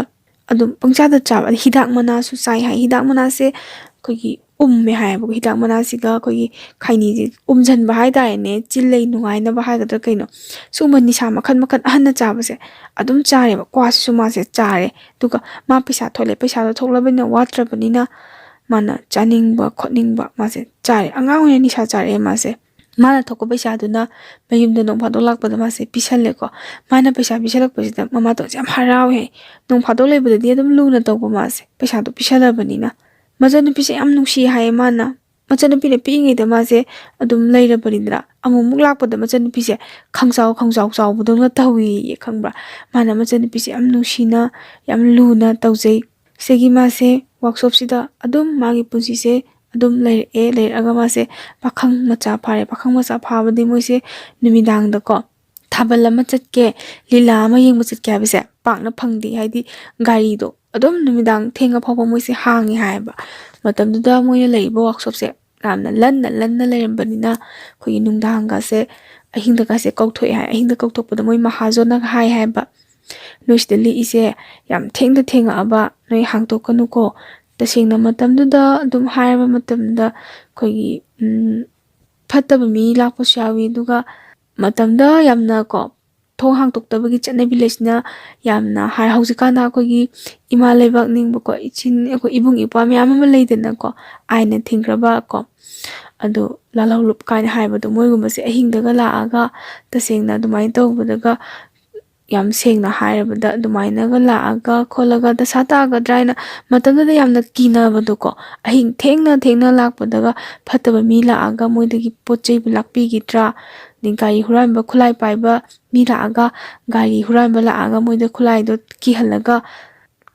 ꯑꯗꯨꯝ ꯄꯪꯆꯥꯗ ꯆꯥꯕ ꯍꯤꯗꯥꯛ ꯃꯅꯥꯁꯨ ꯆꯥꯏ ꯍꯥꯏ ꯍꯤꯗꯥꯛ ꯃꯅꯥꯁꯦ ꯑꯩꯈꯣꯏꯒꯤ ꯎꯝꯃꯦ ꯍꯥꯏꯌꯦꯕꯀꯣ ꯍꯤꯗꯥꯛ ꯃꯅꯥꯁꯤꯒ ꯑꯩꯈꯣꯏꯒꯤ ꯈꯩꯅꯤꯁꯦ ꯎꯝꯁꯤꯟꯕ ꯍꯥꯏꯇꯥꯔꯦꯅꯦ ꯆꯤꯜꯂꯩ ꯅꯨꯡꯉꯥꯏꯅꯕ ꯍꯥꯏꯒꯗ꯭ꯔꯥ ꯀꯩꯅꯣ ꯁꯤꯒꯨꯝꯕ ꯅꯤꯁꯥ ꯃꯈꯜ ꯑꯍꯟꯅ ꯆꯥꯕꯁꯦ ꯑꯗꯨꯝ ꯆꯥꯔꯦꯕ ꯀ꯭ꯋꯥꯁꯤꯁꯨ ꯃꯥꯁꯦ ꯆꯥꯔꯦ ꯑꯗꯨꯒ ꯃꯥ ꯄꯩꯁꯥ ꯊꯣꯛꯂꯛꯑꯦ ꯄꯩꯁꯥꯗꯣ ꯊꯣꯛꯂꯕꯅꯤꯅ ꯋꯥꯠꯇ꯭ꯔꯕꯅꯤꯅ ꯃꯥꯅ ꯆꯥꯅꯤꯡꯕ ꯈꯣꯠꯅꯤꯡꯕ ꯃꯥꯁꯦ ꯆꯥꯔꯦ ꯑꯉꯥꯡ ꯑꯣꯏꯅ ꯅꯤꯁꯥ ꯆꯥꯔꯛꯑꯦ ꯃꯥꯁꯦ ꯃꯥꯅ ꯊꯣꯛꯄ ꯄꯩꯁꯥꯗꯨꯅ ꯃꯌꯨꯝꯗ ꯅꯣꯡ ꯐꯥꯗꯣꯛ ꯂꯥꯛꯄꯗ ꯃꯥꯁꯦ ꯄꯤꯁꯜꯂꯦꯀꯣ ꯃꯥꯅ ꯄꯩꯁా ꯄꯤꯁꯜꯂꯛꯄꯁꯤꯗ ꯃꯃꯥꯇꯣꯟꯁꯦ ꯌꯥꯝ ꯍꯔꯥꯎꯋꯦ ꯅꯣꯡ ꯐꯥꯗꯣꯛ ꯂꯩꯕꯗꯗꯤ ꯑꯗꯨꯝ ꯂꯨꯅ ꯇꯧꯕ ꯃꯥꯁꯦ ꯄꯩꯁꯥꯗꯣ ꯄꯤꯁꯜꯂꯕꯅꯤꯅ ꯃꯆꯟꯅꯨꯄꯤꯁꯦ ꯌꯥꯝ ꯅꯨꯡꯁꯤ ꯍꯥꯏꯌꯦ ꯃꯥꯅ ꯃꯆꯟꯅꯨꯄꯤꯅ ꯄꯤꯛꯏꯉꯩꯗ ꯃꯥꯁꯦ ꯑꯗꯨꯝ ꯂꯩꯔꯕꯅꯤꯗꯅ ꯑꯃꯨꯛ ꯂꯥꯛꯄꯗ ꯃꯆꯟꯅꯨꯄꯤꯁꯦ ꯈꯪꯆꯥꯎ ꯆꯥꯎꯕꯗꯧꯅ ꯇꯧꯋꯤꯌꯦ ꯈꯪꯕ꯭ꯔꯥ ꯃꯥꯅ ꯃꯆꯟꯅꯨꯄꯤꯁꯦ ꯌꯥꯝ ꯅꯨꯡꯁꯤꯅ ꯌꯥꯝ ꯂꯨꯅ ꯇꯧꯖꯩ ꯁꯤꯒꯤ ꯃꯥꯁꯦ ꯋꯥꯛꯁꯣꯞꯁꯤꯗ ꯑꯗꯨꯝ ꯃꯥꯒꯤ ꯄꯨꯟꯁꯤꯁꯦ ꯑꯗꯨꯝ ꯂꯩꯔꯛꯑꯒ ꯃꯥꯁꯦ ꯄꯥꯈꯪ ꯃꯆꯥ ꯐꯥꯔꯦ ꯄꯥꯈꯪ ꯃꯆꯥ ꯐꯥꯕꯗꯤ ꯃꯣꯏꯁꯦ ꯅꯨꯃꯤꯗꯥꯡꯗꯀꯣ ꯊꯥꯕꯜ ꯑꯃ ꯆꯠꯀꯦ ꯂꯤꯂꯥ ꯑꯃ ꯌꯦꯡꯕ ꯆꯠꯀꯦ ꯍꯥꯏꯕꯁꯦ ꯄꯥꯛꯅ ꯐꯪꯗꯦ ꯍꯥꯏꯗꯤ ꯒꯥꯔꯤꯗꯣ ꯑꯗꯨꯝ ꯅꯨꯃꯤꯗꯥꯡ ꯊꯦꯡꯉ ꯐꯥꯎꯕ ꯃꯣꯏꯁꯦ ꯍꯥꯡꯉꯦ ꯍꯥꯏꯌꯦꯕ ꯃꯇꯝꯗꯨꯗ ꯃꯣꯏꯅ ꯂꯩꯔꯤꯕ ꯋꯥꯛꯁꯣꯞꯁꯦ ꯌꯥꯝꯅ ꯂꯟꯅ ꯂꯩꯔꯝꯕꯅꯤꯅ ꯑꯩꯈꯣꯏꯒꯤ ꯅꯨꯡꯗꯥꯡꯒꯁꯦ ꯑꯍꯤꯡꯗꯒꯁꯦ ꯀꯧꯊꯣꯛꯑꯦ ꯍꯥꯏ ꯑꯍꯤꯡꯗ ꯀꯧꯊꯣꯛꯄꯗ ꯃꯣꯏ ꯃꯍꯥꯖꯣꯟꯅꯒ ꯍꯥꯏꯕ ꯅꯣꯏ ꯁꯤꯗ ꯂꯤꯛꯏꯁꯦ ꯌꯥꯝ ꯊꯦꯡꯉꯛꯑꯕ ꯅꯣꯏ ꯍꯥꯡꯇꯣꯛꯀꯅꯨꯀꯣ ꯇꯁꯦꯡꯅ ꯃꯇꯝꯗꯨꯗ ꯑꯗꯨꯝ ꯍꯥꯏꯔꯕ ꯃꯇꯝꯗ ꯑꯩꯈꯣꯏꯒꯤ ꯐꯠꯇꯕ ꯃꯤ ꯂꯥꯛꯄꯁꯨ ꯌꯥꯎꯋꯤ ꯑꯗꯨꯒ ꯃꯇꯝꯗ ꯌꯥꯝꯅ ꯀꯣ ꯊꯣꯡ ꯍꯥꯡꯇꯣꯛꯇꯕꯒꯤ ꯆꯠꯅꯕꯤ ꯂꯩꯁꯤꯅ ꯌꯥꯝꯅ ꯍꯧꯖꯤꯛꯀꯥꯟꯗ ꯑꯩꯈꯣꯏꯒꯤ ꯏꯃꯥ ꯂꯩꯕꯥꯛ ꯅꯤꯡꯕꯀꯣ ꯑꯩꯈꯣꯏ ꯏꯕꯨꯡ ꯏꯄ꯭ꯋꯥ ꯃꯌꯥꯝ ꯑꯃ ꯂꯩꯗꯅꯀꯣ ꯑꯥꯏꯟꯅ ꯊꯤꯡꯈ꯭ꯔꯕ ꯀꯣ ꯑꯗꯨ ꯂꯥꯜꯍꯧꯂꯨꯞ ꯀꯥꯏꯅ ꯍꯥꯏꯕꯗꯣ ꯃꯣꯏꯒꯨꯝꯕꯁꯦ ꯑꯍꯤꯡꯗꯒ ꯂꯥꯛꯑꯒ ꯇꯁꯦꯡꯅ ꯑꯗꯨꯃꯥꯏꯅ ꯇꯧꯕꯗꯒ ꯌꯥꯝ ꯁꯦꯡꯅ ꯍꯥꯏꯔꯕꯗ ꯑꯗꯨꯃꯥꯏꯅꯒ ꯂꯥꯛꯑꯒ ꯈꯣꯠꯂꯒ ꯗꯁꯥ ꯇꯥꯒꯗ꯭ꯔꯥ ꯍꯥꯏꯅ ꯃꯇꯝꯗꯨꯗ ꯌꯥꯝꯅ ꯀꯤꯅꯕꯗꯣꯀꯣ ꯑꯍꯤꯡ ꯊꯦꯡꯅ ꯂꯥꯛꯄꯗꯒ ꯐꯠꯇꯕ ꯃꯤ ꯂꯥꯛꯑꯒ ꯃꯣꯏꯗꯒꯤ ꯄꯣꯠ ꯆꯩꯕꯨ ꯂꯥꯛꯄꯤꯒꯤꯗ꯭ꯔꯥ ꯑꯗꯩ ꯒꯥꯔꯤ ꯍꯨꯔꯥꯟꯕ ꯈꯨꯠꯂꯥꯏ ꯄꯥꯏꯕ ꯃꯤ ꯂꯥꯛꯑꯒ ꯒꯥꯔꯤ ꯍꯨꯔꯥꯟꯕ ꯂꯥꯛꯑꯒ ꯃꯣꯏꯗ ꯈꯨꯠꯂꯥꯏꯗꯣ ꯀꯤꯍꯜꯂꯒ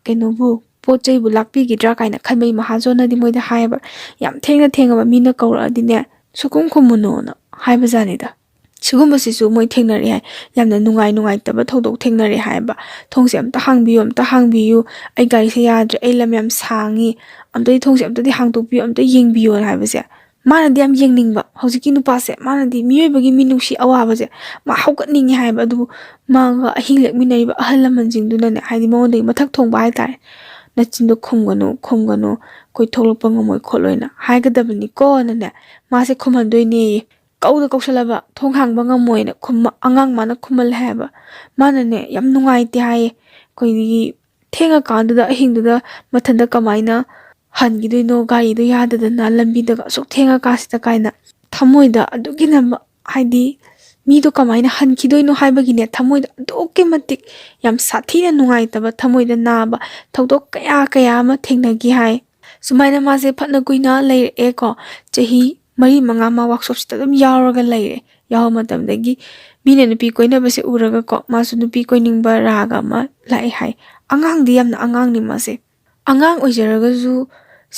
ꯀꯩꯅꯣꯕꯨ ꯄꯣꯠ ꯆꯩꯕꯨ ꯂꯥꯛꯄꯤꯒꯤꯗ꯭ꯔꯥ ꯀꯥꯏꯅ ꯈꯟꯕꯒꯤ ꯃꯍꯥꯖꯣꯟꯅꯗꯤ ꯃꯣꯏꯗ ꯍꯥꯏꯌꯦꯕ ꯌꯥꯝ ꯊꯦꯡꯉꯕ ꯃꯤꯅ ꯀꯧꯔꯛꯑꯗꯤꯅꯦ ꯁꯨꯈꯨꯝ ꯈꯨꯝꯃꯨꯅꯣꯅ ꯍꯥꯏꯕꯖꯥꯠꯅꯤꯗ ꯁꯤꯒꯨꯝꯕꯁꯤꯁꯨ ꯃꯣꯏ ꯊꯦꯡꯅꯔꯛꯑꯦ ꯍꯥꯏ ꯌꯥꯝꯅ ꯅꯨꯡꯉꯥꯏꯇꯕ ꯊꯧꯗꯣꯛ ꯊꯦꯡꯅꯔꯦ ꯍꯥꯏꯕ ꯊꯣꯡꯁꯦ ꯑꯝꯇ ꯍꯥꯡꯕꯤꯌꯨ ꯑꯩ ꯒꯥꯔꯤꯁꯦ ꯌꯥꯗ꯭ꯔꯦ ꯑꯩ ꯂꯝ ꯌꯥꯝ ꯁꯥꯡꯉꯤ ꯑꯝꯇꯗꯤ ꯊꯣꯡꯁꯦ ꯑꯝꯇꯗꯤ ꯍꯥꯡꯇꯣꯛꯄꯤꯌꯨ ꯑꯝꯇ ꯌꯦꯡꯕꯤꯌꯣꯅ ꯍꯥꯏꯕꯁꯦ ꯃꯥꯅꯗꯤ ꯌꯥꯝ ꯌꯦꯡꯅꯤꯡꯕ ꯍꯧꯖꯤꯛꯀꯤ ꯅꯨꯄꯥꯁꯦ ꯃꯥꯅꯗꯤ ꯃꯤꯑꯣꯏꯕꯒꯤ ꯃꯤꯅꯨꯡꯁꯤ ꯑꯋꯥꯕꯁꯦ ꯃꯥ ꯍꯧꯒꯠꯅꯤꯡꯉꯦ ꯍꯥꯏꯕ ꯑꯗꯨꯕꯨ ꯃꯥꯒ ꯑꯍꯤꯡ ꯂꯦꯛꯃꯤꯟꯅꯔꯤꯕ ꯑꯍꯜ ꯂꯃꯟꯁꯤꯡꯗꯨꯅꯅꯦ ꯍꯥꯏꯗꯤ ꯃꯉꯣꯟꯗꯒꯤ ꯃꯊꯛ ꯊꯣꯡꯕ ꯍꯥꯏꯇꯥꯔꯦ ꯅꯆꯤꯟꯗꯣ ꯈꯨꯝꯒꯅꯨ ꯑꯩꯈꯣꯏ ꯊꯣꯛꯂꯛꯄ ꯉꯝꯃꯣꯏ ꯈꯣꯠꯂꯣꯏꯅ ꯍꯥꯏꯒꯗꯕꯅꯤꯀꯣꯅꯅꯦ ꯃꯥꯁꯦ ꯈꯨꯝꯍꯟꯗꯣꯏꯅꯦꯌꯦ ꯀꯧꯁꯜꯂꯕ ꯊꯣꯡ ꯍꯥꯡꯕ ꯉꯝꯃꯣꯏꯅ ꯑꯉꯥꯡ ꯃꯥꯅ ꯈꯨꯝꯍꯜꯂꯦ ꯍꯥꯏꯕ ꯃꯥꯅꯅꯦ ꯌꯥꯝ ꯅꯨꯡꯉꯥꯏꯇꯦ ꯍꯥꯏꯌꯦ ꯑꯩꯈꯣꯏꯒꯤ ꯊꯦꯡꯉꯀꯥꯟꯗꯨꯗ ꯑꯍꯤꯡꯗꯨꯗ ꯃꯊꯟꯇ ꯀꯃꯥꯏꯅ ꯍꯟꯈꯤꯗꯣꯏꯅꯣ ꯒꯥꯔꯤꯗꯣ ꯌꯥꯗꯗꯅ ꯂꯝꯕꯤꯗꯒ ꯑꯁꯨꯛ ꯊꯦꯡꯉꯀꯥꯟꯁꯤꯗ ꯀꯥꯏꯅ ꯊꯃꯣꯏꯗ ꯑꯗꯨꯒꯤꯅ ꯍꯥꯏꯗꯤ ꯃꯤꯗꯣ ꯀꯃꯥꯏꯅ ꯍꯟꯈꯤꯗꯣꯏꯅꯣ ꯍꯥꯏꯕꯒꯤꯅꯦ ꯊꯃꯣꯏꯗ ꯑꯗꯨꯛꯀꯤ ꯃꯇꯤꯛ ꯌꯥꯝ ꯁꯥꯊꯤꯅ ꯅꯨꯡꯉꯥꯏꯇꯕ ꯊꯃꯣꯏꯗ ꯅꯥꯕ ꯊꯧꯗꯣꯛ ꯀꯌꯥ ꯑꯃ ꯊꯦꯡꯅꯈꯤ ꯍꯥꯏ꯫ ꯁꯨꯃꯥꯏꯅ ꯃꯥꯁꯦ ꯐꯅ ꯀꯨꯏꯅ ꯂꯩꯔꯛꯑꯦꯀꯣ, ꯆꯍꯤ 4-5 ꯃꯥ ꯋꯥꯔꯛꯁꯣꯞꯁꯤꯗ ꯑꯗꯨꯝ ꯌꯥꯎꯔꯒ ꯂꯩꯔꯦ꯫ ꯌꯥꯎꯕ ꯃꯇꯝꯗꯒꯤ ꯃꯤꯅ ꯅꯨꯄꯤ ꯀꯣꯏꯅꯕꯁꯦ ꯎꯔꯒꯀꯣ ꯃꯥꯁꯨ ꯅꯨꯄꯤ ꯀꯣꯏꯅꯤꯡꯕ ꯔꯥꯒ ꯑꯃ ꯂꯥꯛꯑꯦ ꯍꯥꯏ꯫ ꯑꯉꯥꯡꯗꯤ ꯌꯥꯝꯅ ꯑꯉꯥꯡꯅꯤ ꯃꯥꯁꯦ, ꯑꯉꯥꯡ ꯑꯣꯏꯖꯔꯒꯁꯨ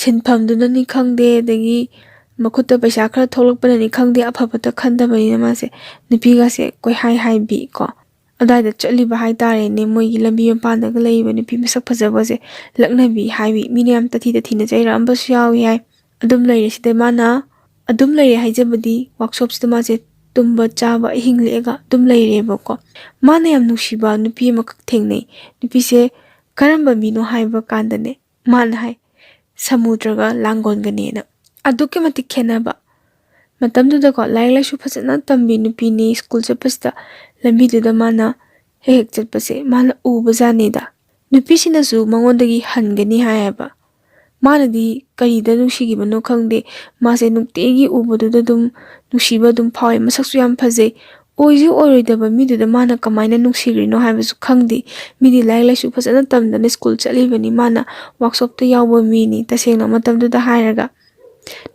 ꯁꯤꯟꯐꯝꯗꯨꯅꯅꯤ ꯈꯪꯗꯦ, ꯑꯗꯒꯤ ꯃꯈꯨꯠꯇ ꯄꯩꯁా ꯈꯔ ꯊꯣꯛꯂꯛꯄꯅꯅꯤ ꯈꯪꯗꯦ, ꯑꯐꯕꯇ ꯈꯟꯗꯕꯅꯤꯅ ꯃꯥꯁꯦ ꯅꯨꯄꯤꯒꯁꯦ ꯀꯣꯏꯍꯥꯏ ꯍꯥꯏꯕꯤ ꯀꯣ ꯑꯗꯨꯋꯥꯏꯗ ꯆꯠꯂꯤꯕ ꯍꯥꯏꯇꯥꯔꯦꯅꯦ꯫ ꯃꯣꯏꯒꯤ ꯂꯝꯕꯤ ꯃꯄꯥꯟꯗꯒ ꯂꯩꯔꯤꯕ ꯅꯨꯄꯤ ꯃꯁꯛ ꯐꯖꯕꯁꯦ ꯂꯛꯅꯕꯤ ꯍꯥꯏꯕꯤ, ꯃꯤꯅ ꯌꯥꯝ ꯇꯊꯤꯅ ꯆꯩꯔꯛꯑꯝꯕꯁꯨ ꯌꯥꯎꯏ ꯍꯥꯏ꯫ ꯑꯗꯨꯝ ꯂꯩꯔꯦ ꯁꯤꯗ ꯃꯥꯅ ꯑꯗꯨꯝ ꯂꯩꯔꯦ ꯍꯥꯏꯖꯕꯗꯤ ꯋꯥꯔꯛꯁꯣꯞꯁꯤꯗ ꯃꯥꯁꯦ ꯇꯨꯝꯕ ꯆꯥꯕ ꯑꯍꯤꯡ ꯂꯦꯛꯑꯒ ꯑꯗꯨꯝ ꯂꯩꯔꯦꯕꯀꯣ꯫ ꯃꯥꯅ ꯌꯥꯝ ꯅꯨꯡꯁꯤꯕ ꯅꯨꯄꯤ ꯑꯃꯈꯛ ꯊꯦꯡꯅꯩ꯫ ꯅꯨꯄꯤꯁꯦ ꯀꯔꯝꯕ ꯃꯤꯅꯣ ꯍꯥꯏꯕ ꯀꯥꯟꯗꯅꯦ ꯃꯥꯅ ꯍꯥꯏ ꯁꯃꯨꯗ꯭ꯔꯒ ꯂꯥꯡꯒꯣꯟꯒꯅꯦꯅ꯫ ꯑꯗꯨꯛꯀꯤ ꯃꯇꯤꯛ ꯈꯦꯠꯅꯕ ꯃꯇꯝꯗꯨꯗꯀꯣ ꯂꯥꯏꯔꯤꯛ ꯂꯥꯏꯁꯨ ꯐꯖꯅ ꯇꯝꯕꯤ ꯅꯨꯄꯤꯅꯤ꯫ ꯁ꯭ꯀꯨꯜ ꯆꯠꯄꯁꯤꯗ ꯂꯝꯕꯤꯗꯨꯗ ꯃꯥꯅ ꯍꯦꯛ ꯆꯠꯄꯁꯦ ꯃꯥꯅ ꯎꯕꯖꯥꯠꯅꯤꯗ ꯅꯨꯄꯤꯁꯤꯅꯁꯨ ꯃꯉꯣꯟꯗꯒꯤ ꯍꯟꯒꯅꯤ ꯍꯥꯏꯌꯦꯕ꯫ ꯃꯥꯅꯗꯤ ꯀꯔꯤꯗ ꯅꯨꯡꯁꯤꯈꯤꯕꯅꯣ ꯈꯪꯗꯦ, ꯃꯥꯁꯦ ꯅꯨꯡꯇꯤꯒꯤ ꯎꯕꯗꯨꯗ ꯑꯗꯨꯝ ꯅꯨꯡꯁꯤꯕ ꯑꯗꯨꯝ ꯐꯥꯎꯋꯦ, ꯃꯁꯛꯁꯨ ꯌꯥꯝ ꯐꯖꯩ꯫ ꯑꯣꯏꯁꯨ ꯑꯣꯏꯔꯣꯏꯗꯕ ꯃꯤꯗꯨꯗ ꯃꯥꯅ ꯀꯃꯥꯏꯅ ꯅꯨꯡꯁꯤꯈ꯭ꯔꯤꯅꯣ ꯍꯥꯏꯕꯁꯨ ꯈꯪꯗꯦ꯫ ꯃꯤꯗꯤ ꯂꯥꯏꯔꯤꯛ ꯂꯥꯏꯁꯨ ꯐꯖꯅ ꯇꯝꯗꯅ ꯁ꯭ꯀꯨꯜ ꯆꯠꯂꯤꯕꯅꯤ, ꯃꯥꯅ ꯋꯥꯔꯛꯁꯣꯞꯇ ꯌꯥꯎꯕ ꯃꯤꯅꯤ꯫ ꯇꯁꯦꯡꯅ ꯃꯇꯝꯗꯨꯗ ꯍꯥꯏꯔꯒ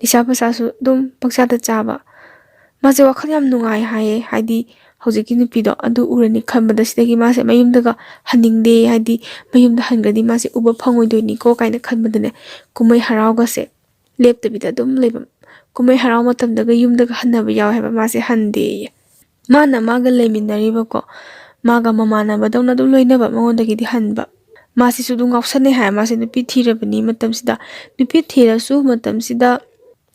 ꯅꯤꯁꯥ ꯄꯁꯥꯁꯨ ꯑꯗꯨꯝ ꯄꯪꯆꯥꯗ ꯆꯥꯕ꯫ ꯃꯥꯁꯦ ꯋꯥꯈꯜ ꯌꯥꯝ ꯅꯨꯡꯉꯥꯏ ꯍꯥꯏꯌꯦ, ꯍꯥꯏꯗꯤ ꯍꯧꯖꯤꯛꯀꯤ ꯅꯨꯄꯤꯗꯣ ꯑꯗꯨ ꯎꯔꯅꯤ ꯈꯟꯕꯗ ꯁꯤꯗꯒꯤ ꯃꯥꯁꯦ ꯃꯌꯨꯝꯗꯒ ꯍꯟꯅꯤꯡꯗꯦ, ꯍꯥꯏꯗꯤ ꯃꯌꯨꯝꯗ ꯍꯟꯈ꯭ꯔꯗꯤ ꯃꯥꯁꯦ ꯎꯕ ꯐꯪꯉꯣꯏꯗꯣꯏꯅꯤꯀꯣ ꯀꯥꯏꯅ ꯈꯟꯕꯗꯅꯦ ꯀꯨꯝꯍꯩ ꯍꯔꯥꯎꯒꯁꯦ ꯂꯦꯞꯇꯕꯤꯗ ꯑꯗꯨꯝ ꯂꯩꯕ꯫ ꯀꯨꯝꯍꯩ ꯍꯔꯥꯎ ꯃꯇꯝꯗꯒ ꯌꯨꯝꯗꯒ ꯍꯟꯅꯕ ꯌꯥꯎꯋꯦ ꯍꯥꯏꯕ, ꯃꯥꯁꯦ ꯍꯟꯗꯦꯌꯦ꯫ ꯃꯥꯒ ꯂꯩꯃꯤꯟꯅꯔꯤꯕꯀꯣ ꯃꯥꯒ ꯃꯃꯥꯟꯅꯕꯗꯧꯅ ꯑꯗꯨꯝ ꯂꯣꯏꯅꯕ, ꯃꯉꯣꯟꯗꯒꯤꯗꯤ ꯍꯟꯕ꯫ ꯃꯥꯁꯤꯁꯨ ꯑꯗꯨꯝ ꯉꯥꯎꯁꯟꯅꯩ ꯍꯥꯏ꯫ ꯃꯥꯁꯦ ꯅꯨꯄꯤ ꯊꯤꯔꯕꯅꯤ ꯃꯇꯝꯁꯤꯗ, ꯅꯨꯄꯤ ꯊꯤꯔꯁꯨ ꯃꯇꯝꯁꯤꯗ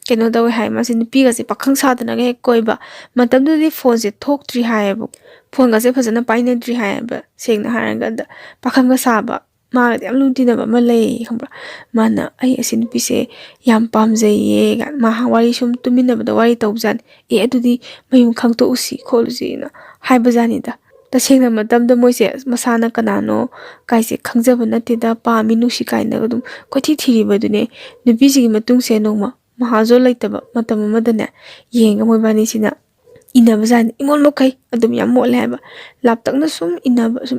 ꯀꯩꯅꯣ ꯇꯧꯋꯦ ꯍꯥꯏ, ꯃꯥꯁꯦ ꯅꯨꯄꯤꯒꯁꯦ ꯄꯥꯈꯪ ꯁꯥꯗꯅꯒ ꯍꯦꯛ ꯀꯣꯏꯕ꯫ ꯃꯇꯝꯗꯨꯗꯤ ꯐꯣꯟꯁꯦ ꯊꯣꯛꯇ꯭ꯔꯤ ꯍꯥꯏꯌꯦꯕ, ꯐꯣꯟꯒꯁꯦ ꯐꯖꯅ ꯄꯥꯏꯅꯗ꯭ꯔꯤ ꯍꯥꯏꯌꯦꯕ ꯁꯦꯡꯅ ꯍꯥꯏꯔꯒ꯫ ꯄꯥꯈꯪꯒ ꯁꯥꯕ, ꯃꯥꯒꯗꯤ ꯌꯥꯝ ꯂꯨꯅ ꯇꯤꯟꯅꯕ ꯑꯃ ꯂꯩ ꯈꯪꯕ꯭ꯔꯥ꯫ ꯃꯥꯅ ꯑꯩ ꯑꯁꯤ ꯅꯨꯄꯤꯁꯦ ꯌꯥꯝ ꯄꯥꯝꯖꯩꯌꯦ ꯀꯥꯏꯅ ꯃꯥ ꯋꯥꯔꯤ ꯁꯨꯝ ꯇꯨꯃꯤꯟꯅꯕꯗ ꯋꯥꯔꯤ ꯇꯧꯕꯖꯥꯠꯅꯤ꯫ ꯑꯗꯨꯗꯤ ꯃꯌꯨꯝ ꯈꯪꯗꯣꯛꯎꯁꯤ ꯈꯣꯠꯂꯨꯁꯤꯅ ꯍꯥꯏꯕꯖꯥꯠꯅꯤꯗ꯫ ꯇꯁꯦꯡꯅ ꯃꯇꯝꯗ ꯃꯣꯏꯁꯦ ꯃꯁꯥꯅ ꯀꯅꯥꯅꯣ ꯀꯥꯏꯁꯦ ꯈꯪꯖꯕ ꯅꯠꯇꯦꯗ, ꯄꯥꯝꯃꯤ ꯅꯨꯡꯁꯤ ꯀꯥꯏꯅꯒ ꯑꯗꯨꯝ ꯀꯣꯏꯊꯤ ꯊꯤꯔꯤꯕꯗꯨꯅꯦ꯫ ꯅꯨꯄꯤꯁꯤꯒꯤ ꯃꯇꯨꯡꯁꯦ ꯅꯣꯡꯃ ꯃꯍꯥꯖꯣꯟ ꯂꯩꯇꯕ ꯃꯇꯝ ꯑꯃꯗꯅꯦ ꯌꯦꯡꯉ ꯃꯣꯏꯕꯥꯅꯤꯁꯤꯅ ꯏꯟꯅꯕꯖꯥꯠꯅꯤ꯫ ꯏꯃꯣꯠ ꯃꯈꯩ ꯑꯗꯨꯝ ꯌꯥꯝ ꯃꯣꯠꯂꯦ ꯍꯥꯏꯕ꯫ ꯂꯥꯞꯇꯛꯅ ꯁꯨꯝ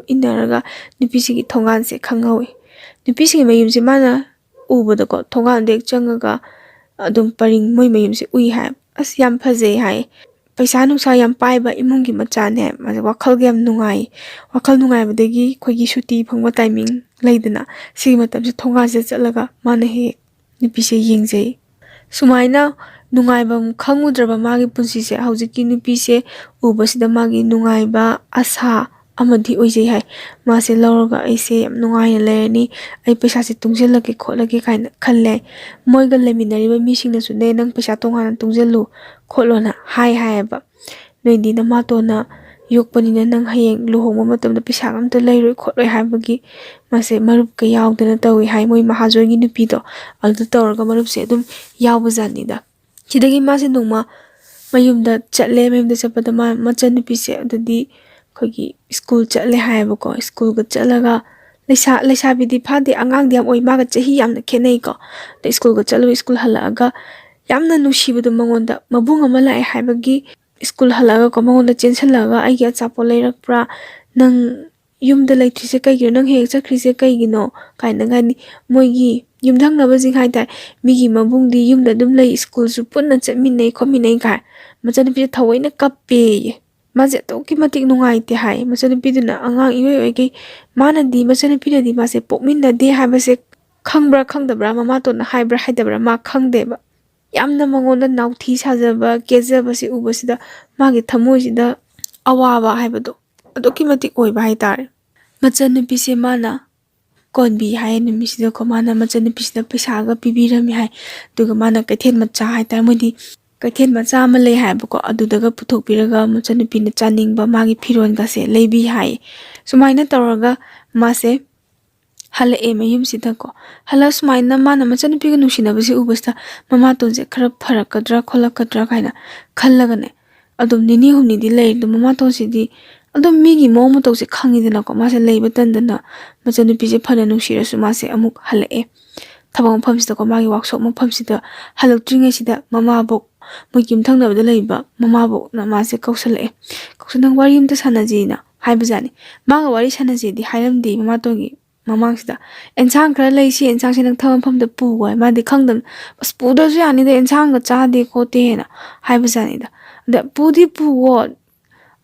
ꯏꯟꯅꯔꯒ ꯅꯨꯄꯤꯁꯤꯒꯤ ꯊꯣꯡꯒꯥꯟꯁꯦ ꯈꯪꯍꯧꯋꯤ꯫ ꯅꯨꯄꯤꯁꯤꯒꯤ ꯃꯌꯨꯝꯁꯦ ꯃꯥꯅ ꯎꯕꯗꯀꯣ ꯊꯣꯡꯒꯥꯟꯗ ꯍꯦꯛ ꯆꯪꯉꯒ ꯑꯗꯨꯝ ꯄꯔꯤꯡ ꯃꯣꯏ ꯃꯌꯨꯝꯁꯦ ꯎꯏ ꯍꯥꯏ꯫ ꯑꯁ ꯌꯥꯝ ꯐꯖꯩ ꯍꯥꯏ, ꯄꯩꯁꯥ ꯅꯨꯡꯁꯥ ꯌꯥꯝ ꯄꯥꯏꯕ ꯏꯃꯨꯡꯒꯤ ꯃꯆꯥꯅꯦ ꯍꯥꯏ꯫ ꯃꯥꯁꯦ ꯋꯥꯈꯜꯒ ꯌꯥꯝ ꯅꯨꯡꯉꯥꯏ꯫ ꯋꯥꯈꯜ ꯅꯨꯡꯉꯥꯏꯕꯗꯒꯤ ꯑꯩꯈꯣꯏꯒꯤ ꯁꯨꯇꯤ ꯐꯪꯕ ꯇꯥꯏꯃꯤꯡ ꯂꯩꯗꯅ, ꯁꯤꯒꯤ ꯃꯇꯝꯁꯦ ꯊꯣꯡꯒꯥꯟꯁꯤꯗ ꯆꯠꯂꯒ ꯃꯥꯅ ꯍꯦꯛ ꯅꯨꯄꯤꯁꯦ ꯌꯦꯡꯖꯩ꯫ ꯁꯨꯃꯥꯏꯅ ꯅꯨꯡꯉꯥꯏꯕꯝ ꯈꯪꯉꯨꯗ꯭ꯔꯕ ꯃꯥꯒꯤ ꯄꯨꯟꯁꯤꯁꯦ ꯍꯧꯖꯤꯛꯀꯤ ꯅꯨꯄꯤꯁꯦ ꯎꯕꯁꯤꯗ ꯃꯥꯒꯤ ꯅꯨꯡꯉꯥꯏꯕ ꯑꯁꯥ ꯑꯃꯗꯤ ꯑꯣꯏꯖꯩ ꯍꯥꯏ꯫ ꯃꯥꯁꯦ ꯂꯧꯔꯒ ꯑꯩꯁꯦ ꯌꯥꯝ ꯅꯨꯡꯉꯥꯏꯅ ꯂꯩꯔꯅꯤ, ꯑꯩ ꯄꯩꯁꯥꯁꯦ ꯇꯨꯡꯁꯤꯜꯂꯒꯦ ꯈꯣꯠꯂꯒꯦ ꯀꯥꯏꯅ ꯈꯜꯂꯦ꯫ ꯃꯣꯏꯒ ꯂꯩꯃꯤꯟꯅꯔꯤꯕ ꯃꯤꯁꯤꯡꯅꯁꯨꯅꯦ ꯅꯪ ꯄꯩꯁా ꯇꯣꯉꯥꯟꯅ ꯇꯨꯡꯁꯤꯜꯂꯨ ꯈꯣꯠꯂꯣꯅ ꯍꯥꯏꯌꯦꯕ꯫ ꯅꯣꯏꯗꯤ ꯅꯃꯥꯇꯣꯟꯅ ꯌꯣꯛꯄꯅꯤꯅ ꯅꯪ ꯍꯌꯦꯡ ꯂꯨꯍꯣꯡꯕ ꯃꯇꯝꯗ ꯄꯩꯁꯥ ꯑꯝꯇ ꯂꯩꯔꯣꯏ ꯈꯣꯠꯂꯣꯏ ꯍꯥꯏꯕꯒꯤ ꯃꯥꯁꯦ ꯃꯔꯨꯞꯀ ꯌꯥꯎꯗꯅ ꯇꯧꯋꯤ ꯍꯥꯏ꯫ ꯃꯣꯏ ꯃꯍꯥꯖꯣꯟꯒꯤ ꯅꯨꯄꯤꯗꯣ ꯑꯗꯨ ꯇꯧꯔꯒ ꯃꯔꯨꯞꯁꯦ ꯑꯗꯨꯝ ꯌꯥꯎꯕꯖꯥꯠꯅꯤꯗ꯫ ꯁꯤꯗꯒꯤ ꯃꯥꯁꯦ ꯅꯣꯡꯃ ꯃꯌꯨꯝꯗ ꯆꯠꯂꯦ꯫ ꯃꯌꯨꯝꯗ ꯆꯠꯄꯗ ꯃꯆꯟꯅꯨꯄꯤꯁꯦ ꯑꯗꯨꯗꯤ ꯑꯩꯈꯣꯏꯒꯤ ꯁ꯭ꯀꯨꯜ ꯆꯠꯂꯦ ꯍꯥꯏꯌꯦꯕꯀꯣ꯫ ꯁ꯭ꯀꯨꯜꯒ ꯆꯠꯂꯒ ꯂꯩꯁꯥꯕꯤꯗꯤ ꯐꯥꯗꯦ, ꯑꯉꯥꯡꯗꯤ ꯌꯥꯝ ꯑꯣꯏ, ꯃꯥꯒ ꯆꯍꯤ ꯌꯥꯝꯅ ꯈꯦꯠꯅꯩꯀꯣ꯫ ꯑꯗꯩ ꯁ꯭ꯀꯨꯜꯒ ꯆꯠꯂꯒ ꯁ꯭ꯀꯨꯜ ꯍꯜꯂꯛꯑꯒ ꯌꯥꯝꯅ ꯅꯨꯡꯁꯤꯕꯗꯣ ꯃꯉꯣꯟꯗ, ꯃꯕꯨꯡ ꯑꯃ ꯂꯥꯛꯑꯦ ꯍꯥꯏꯕꯒꯤ ꯁ꯭ꯀꯨꯜ ꯍꯜꯂꯛꯑꯒꯀꯣ ꯃꯉꯣꯟꯗ ꯆꯦꯟꯁꯤꯜꯂꯒ ꯑꯩꯒꯤ ꯑꯆꯥꯄꯣꯠ ꯂꯩꯔꯛꯄ꯭ꯔꯥ, ꯅꯪ ꯌꯨꯝꯗ ꯂꯩꯇ꯭ꯔꯤꯁꯦ ꯀꯩꯒꯤꯅꯣ, ꯅꯪ ꯍꯦꯛ ꯆꯠꯈ꯭ꯔꯤꯁꯦ ꯀꯩꯒꯤꯅꯣ ꯀꯥꯏꯅꯒꯅꯤ ꯃꯣꯏꯒꯤ ꯌꯨꯝꯊꯪꯅꯕꯁꯤꯡ ꯍꯥꯏꯇꯥꯔꯦ꯫ ꯃꯤꯒꯤ ꯃꯕꯨꯡꯗꯤ ꯌꯨꯝꯗ ꯑꯗꯨꯝ ꯂꯩ, ꯁ꯭ꯀꯨꯜꯁꯨ ꯄꯨꯟꯅ ꯆꯠꯃꯤꯟꯅꯩ ꯈꯣꯠꯃꯤꯟꯅꯩ ꯀꯥꯏ꯫ ꯃꯆꯟꯅꯨꯄꯤꯁꯦ ꯊꯑꯣꯏꯅ ꯀꯞꯄꯦꯌꯦ꯫ ꯃꯥꯁꯦ ꯑꯗꯨꯛꯀꯤ ꯃꯇꯤꯛ ꯅꯨꯡꯉꯥꯏꯇꯦ ꯍꯥꯏ꯫ ꯃꯆꯟꯅꯨꯄꯤꯗꯨꯅ ꯑꯉꯥꯡ ꯏꯑꯣꯏ ꯑꯣꯏꯒꯩ ꯃꯆꯟꯅꯨꯄꯤꯅꯗꯤ ꯃꯥꯁꯦ ꯄꯣꯛꯃꯤꯟꯅꯗꯦ ꯍꯥꯏꯕꯁꯦ ꯈꯪꯕ꯭ꯔꯥ ꯈꯪꯗꯕ꯭ꯔꯥ, ꯃꯃꯥꯇꯣꯟꯅ ꯍꯥꯏꯕ꯭ꯔꯥ ꯍꯥꯏꯗꯕ꯭ꯔꯥ ꯃꯥ ꯈꯪꯗꯦꯕ꯫ ꯌꯥꯝꯅ ꯃꯉꯣꯟꯗ ꯅꯥꯎꯊꯤ ꯁꯥꯖꯕ ꯀꯦꯖꯕꯁꯦ ꯎꯕꯁꯤꯗ ꯃꯥꯒꯤ ꯊꯃꯣꯏꯁꯤꯗ ꯑꯋꯥꯕ ꯍꯥꯏꯕꯗꯣ ꯑꯗꯨꯛꯀꯤ ꯃꯇꯤꯛ ꯑꯣꯏꯕ ꯍꯥꯏꯇꯥꯔꯦ꯫ ꯃꯆꯟꯅꯨꯄꯤꯁꯦ ꯃꯥꯅ ꯀꯣꯟꯕꯤ ꯍꯥꯏ ꯅꯨꯃꯤꯠꯁꯤꯗꯀꯣ ꯃꯥꯅ ꯃꯆꯟꯅꯨꯄꯤꯁꯤꯗ ꯄꯩꯁꯥꯒ ꯄꯤꯕꯤꯔꯝꯃꯤ ꯍꯥꯏ꯫ ꯑꯗꯨꯒ ꯃꯥꯅ ꯀꯩꯊꯦꯜ ꯃꯆꯥ ꯍꯥꯏꯇꯥꯔꯦ, ꯃꯣꯏꯗꯤ ꯀꯩꯊꯦꯜ ꯃꯆꯥ ꯑꯃ ꯂꯩ ꯍꯥꯏꯕꯀꯣ, ꯑꯗꯨꯗꯒ ꯄꯨꯊꯣꯛꯄꯤꯔꯒ ꯃꯆꯟꯅꯨꯄꯤꯅ ꯆꯥꯅꯤꯡꯕ ꯃꯥꯒꯤ ꯐꯤꯔꯣꯜꯒꯁꯦ ꯂꯩꯕꯤ ꯍꯥꯏ꯫ ꯁꯨꯃꯥꯏꯅ ꯇꯧꯔꯒ ꯃꯥꯁꯦ ꯍꯜꯂꯛꯑꯦ ꯃꯌꯨꯝꯁꯤꯗꯀꯣ꯫ ꯍꯜꯂꯛ ꯁꯨꯃꯥꯏꯅ ꯃꯥꯅ ꯃꯆꯟꯅꯨꯄꯤꯒ ꯅꯨꯡꯁꯤꯅꯕꯁꯦ ꯎꯕꯁꯤꯗ ꯃꯃꯥꯇꯣꯟꯁꯦ ꯈꯔ ꯐꯔꯛꯀꯗ꯭ꯔꯥ ꯈꯣꯠꯂꯛꯀꯗ꯭ꯔꯥ ꯀꯥꯏꯅ ꯈꯜꯂꯒꯅꯦ ꯑꯗꯨꯝ ꯅꯤꯅꯤ ꯍꯨꯝꯅꯤꯗꯤ ꯂꯩ꯫ ꯑꯗꯨꯝ ꯃꯃꯥꯇꯣꯟꯁꯤꯗꯤ ꯑꯗꯨꯝ ꯃꯤꯒꯤ ꯃꯑꯣꯡ ꯃꯇꯧꯁꯦ ꯈꯪꯉꯤꯗꯅꯀꯣ ꯃꯥꯁꯦ ꯂꯩꯕ ꯇꯟꯗꯅ ꯃꯆꯟꯅꯨꯄꯤꯁꯦ ꯐꯅ ꯅꯨꯡꯁꯤꯔꯁꯨ ꯃꯥꯁꯦ ꯑꯃꯨꯛ ꯍꯜꯂꯛꯑꯦ ꯊꯕꯛ ꯃꯐꯝꯁꯤꯗꯀꯣ ꯃꯥꯒꯤ ꯋꯥꯛꯁꯣꯞ ꯃꯐꯝꯁꯤꯗ ꯍꯜꯂꯛꯇ꯭ꯔꯤꯉꯩꯁꯤꯗ ꯃꯃꯥꯕꯣꯛ ꯃꯣꯏꯒꯤ ꯌꯨꯝꯊꯪꯅꯕꯗ ꯂꯩꯕ ꯃꯃꯥꯕꯣꯛꯅ ꯃꯥꯁꯦ ꯀꯧꯁꯜꯂꯛꯑꯦ ꯅꯪ ꯋꯥꯔꯤ ꯑꯝꯇ ꯁꯥꯟꯅꯖꯤꯅ ꯍꯥꯏꯕꯖꯥꯠꯅꯤ ꯃꯥꯒ ꯋꯥꯔꯤ ꯁꯥꯟꯅꯖꯦꯗꯤ ꯍꯥꯏꯔꯝꯗꯦ ꯃꯃꯥꯇꯣꯟꯒꯤ ꯃꯃꯥꯡꯁꯤꯗ ꯑꯦꯟꯁꯥꯡ ꯈꯔ ꯂꯩ ꯁꯤ ꯑꯦꯟꯁꯥꯡꯁꯦ ꯅꯪ ꯊꯕꯛ ꯃꯐꯝꯗ ꯄꯨꯒꯣ ꯍꯥꯏ ꯃꯥꯗꯤ ꯈꯪꯗꯕꯅꯤ ꯑꯁ ꯄꯨꯗ꯭ꯔꯁꯨ ꯌꯥꯅꯤꯗ ꯑꯦꯟꯁꯥꯡꯒ ꯆꯥꯗꯦ ꯈꯣꯠꯇꯦꯅ ꯍꯥꯏꯕꯖꯥꯠꯅꯤꯗ ꯑꯗ ꯄꯨꯗꯤ ꯄꯨꯋꯣ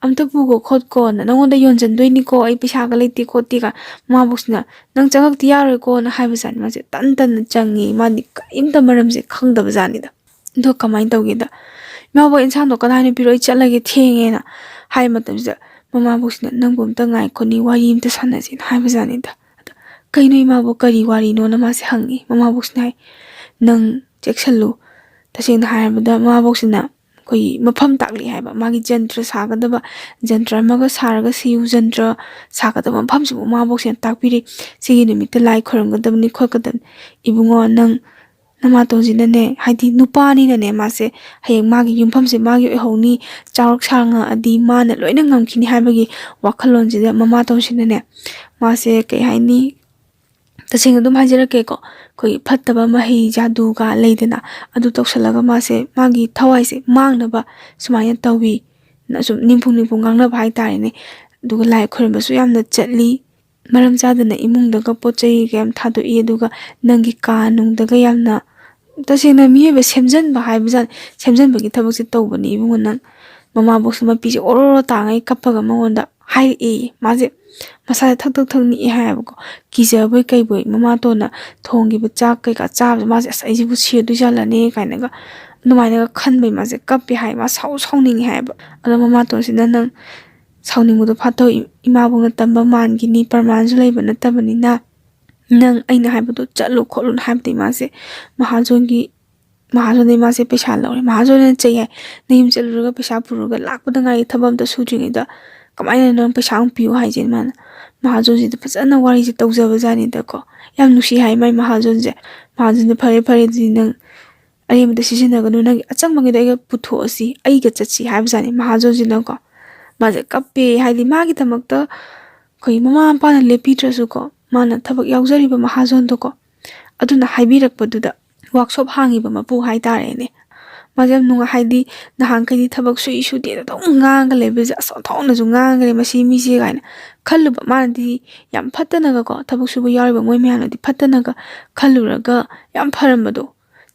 ꯑꯝꯇ ꯄꯨꯒꯣ ꯈꯣꯠꯀꯣꯅ ꯅꯪꯉꯣꯟꯗ ꯌꯣꯟꯁꯤꯟꯗꯣꯏꯅꯤꯀꯣ ꯑꯩ ꯄꯩꯁꯥꯒ ꯂꯩꯇꯦ ꯈꯣꯠꯇꯦꯒ ꯃꯃꯥꯕꯣꯛꯁꯤꯅ ꯅꯪ ꯆꯪꯉꯛꯇꯤ ꯌꯥꯔꯣꯏꯀꯣꯅ ꯍꯥꯏꯕꯖꯥꯠꯅꯤ ꯃꯥꯁꯦ ꯇꯟꯅ ꯆꯪꯉꯤ ꯃꯥꯗꯤ ꯀꯔꯤꯝꯇ ꯃꯔꯝꯁꯦ ꯈꯪꯗꯕ ꯖꯥꯠꯅꯤꯗ ꯑꯗꯣ ꯀꯃꯥꯏꯅ ꯇꯧꯒꯦꯗ ꯏꯃꯥꯕꯣꯛ ꯏꯟꯁꯥꯡꯗꯣ ꯀꯗꯥꯏꯅ ꯄꯤꯔꯣ ꯑꯩ ꯆꯠꯂꯒꯦ ꯊꯦꯡꯉꯦꯅ ꯍꯥꯏꯕ ꯃꯇꯝꯁꯤꯗ ꯃꯃꯥꯕꯣꯛꯁꯤꯅ ꯅꯪꯕꯨ ꯑꯝꯇ ꯉꯥꯏꯈꯣꯅꯤ ꯋꯥꯔꯤ ꯑꯝꯇ ꯁꯥꯟꯅꯁꯦꯅ ꯍꯥꯏꯕꯖꯥꯠꯅꯤꯗ ꯑꯗ ꯀꯩꯅꯣ ꯏꯃꯥꯕꯣꯛ ꯀꯔꯤ ꯋꯥꯔꯤꯅꯣꯅ ꯃꯥꯁꯦ ꯍꯪꯉꯤ ꯃꯃꯥꯕꯣꯛꯁꯤꯅ ꯍꯥꯏ ꯅꯪ ꯆꯦꯛꯁꯜꯂꯨ ꯇꯁꯦꯡꯅ ꯍꯥꯏꯔꯕꯗ ꯃꯃꯥꯕꯣꯛꯁꯤꯅ ꯑꯩꯈꯣꯏꯒꯤ ꯃꯐꯝ ꯇꯥꯛꯂꯤ ꯍꯥꯏꯕ ꯃꯥꯒꯤ ꯖꯟꯇ꯭ꯔ ꯁꯥꯒꯗꯕ ꯖꯟꯇ꯭ꯔ ꯑꯃꯒ ꯁꯥꯔꯒ ꯁꯤꯌꯨ ꯖꯟꯇ꯭ꯔ ꯁꯥꯒꯗꯕ ꯃꯐꯝꯁꯤꯕꯨ ꯃꯃꯥꯕꯣꯛꯁꯤꯅ ꯇꯥꯛꯄꯤꯔꯤ ꯁꯤꯒꯤ ꯅꯨꯃꯤꯠꯇ ꯂꯥꯏ ꯈꯣꯏꯔꯝꯒꯗꯕꯅꯤ ꯈꯣꯠꯀꯗꯕꯅꯤ ꯏꯕꯨꯡꯉꯣ ꯅꯪ ꯅꯃꯥꯇꯣꯟꯁꯤꯅꯅꯦ ꯍꯥꯏꯗꯤ ꯅꯨꯄꯥꯅꯤꯅꯅꯦ ꯃꯥꯁꯦ ꯍꯌꯦꯡ ꯃꯥꯒꯤ ꯌꯨꯝꯐꯝꯁꯦ ꯃꯥꯒꯤ ꯑꯣꯏꯍꯧꯅꯤ ꯆꯥꯎꯔꯛ ꯁꯥꯡꯉꯛꯑꯗꯤ ꯃꯥꯅ ꯂꯣꯏꯅ ꯉꯝꯈꯤꯅꯤ ꯍꯥꯏꯕꯒꯤ ꯋꯥꯈꯜꯂꯣꯟꯁꯤꯗ ꯃꯃꯥꯇꯣꯟꯁꯤꯅꯅꯦ ꯃꯥꯁꯦ ꯀꯩ ꯍꯥꯏꯅꯤ तसेंग अदुम हाजिरकेको कोई फत्तबा मही जादूगा लेदना अदु तौसलगा मासे मागी थवाइसे मांगनबा सुमायन तवी नसुम निंफुंग गांगनबा हाइतारेने दुगा लाइ खोरबसु यामना चटली मरम चादना इमुंगदगा पोचै गेम थादोई दुगा नंगी का नुंगदगा यामना तसेंगना मियेबे सेमजनबा हाइबजान सेमजनबगी थबकसे तौबनी इमुंगना ममा बॉक्स मपीजे ओरोरो तांgai कप्पगा मंगोंदा हाइ ए माजे मसा थक थक थकनी हाइबको किजबोय कइबोय ममा तोना थोंगिबो चाक कइका चाब माजे असाइजिबु सियदु जालाने काइनगा नुमाइनगा खनबै माजे कप्पे हाइ मा साउनिंग हाइबा अदा ममा तोसिना नंग साउनिंगुदो फातो इमाबोंना तंबा मानगिनी परमानजु लैबा नतबनिना नंग अइना हाइबदो चलो खोलुन हाइबदे मासे महाजोनी मासे पैसा लौरे महाजोनी चाहिए नहीं चलुरगा पैसा पुरुगा लाकपदा ngai थबम त सुजिङैदा कमाइना नंग पैसा पियो हाइजेन मान महाजोजी त फजना वारी जे तौजबा जानि दको याम नुसी हाइ माइ महाजोन फरे फरे दि नंग अरेमदा सिसिनगनु नंग अचंगमगे दैगा पुथोसी अइगा चची हाइब जानि महाजोजी नको माजे कप्पे हाइदि मागी तमकता कोइ ममा पाना लेपिट्रसु को माना थबक याउजरिबा महाजोन दको अदुना हाइबिरकपदुदा वर्कशॉप हांगिबा मपु हाइतारेने माजे नुंगा हाइदि नहां कइदि थबक सुइ सुदे दम ngang लेबे जा सथौना जु ngang रे मसी मिसे गाइना खल्लुबा मानदि याम फत्तनगा को थबक सुबु यारिबा मोइ म्यानदि फत्तनगा खल्लुरगा याम फरमबदो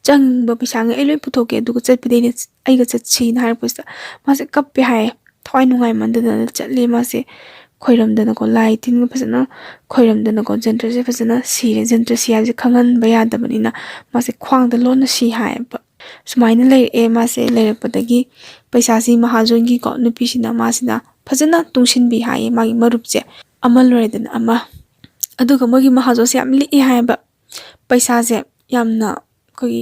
चंगबा पिसांग एलोइ पुथोके दुगा चटपदेने अइगा चटछि न हारपसदा मासे कप्पे हाय थवाइ नुंगाइ मंददना चटले मासे खोइरमदना को लाई तिन फसना खोइरमदना को जंत्र से फसना सिरे जंत्र सियाजे खंगन बयादबनिना मासे ख्वांगदा लोन सि हायबा सुमाइना ले ए मासे लेरपदगी पैसासी महाजोनगी को नुपिसिना मासिना फजना तुंगसिनबि हाय मागी मरुपचे अमल लोरेदना अमा अदुगा मोगी महाजोसे याम लि हायबा पैसासे यामना कोई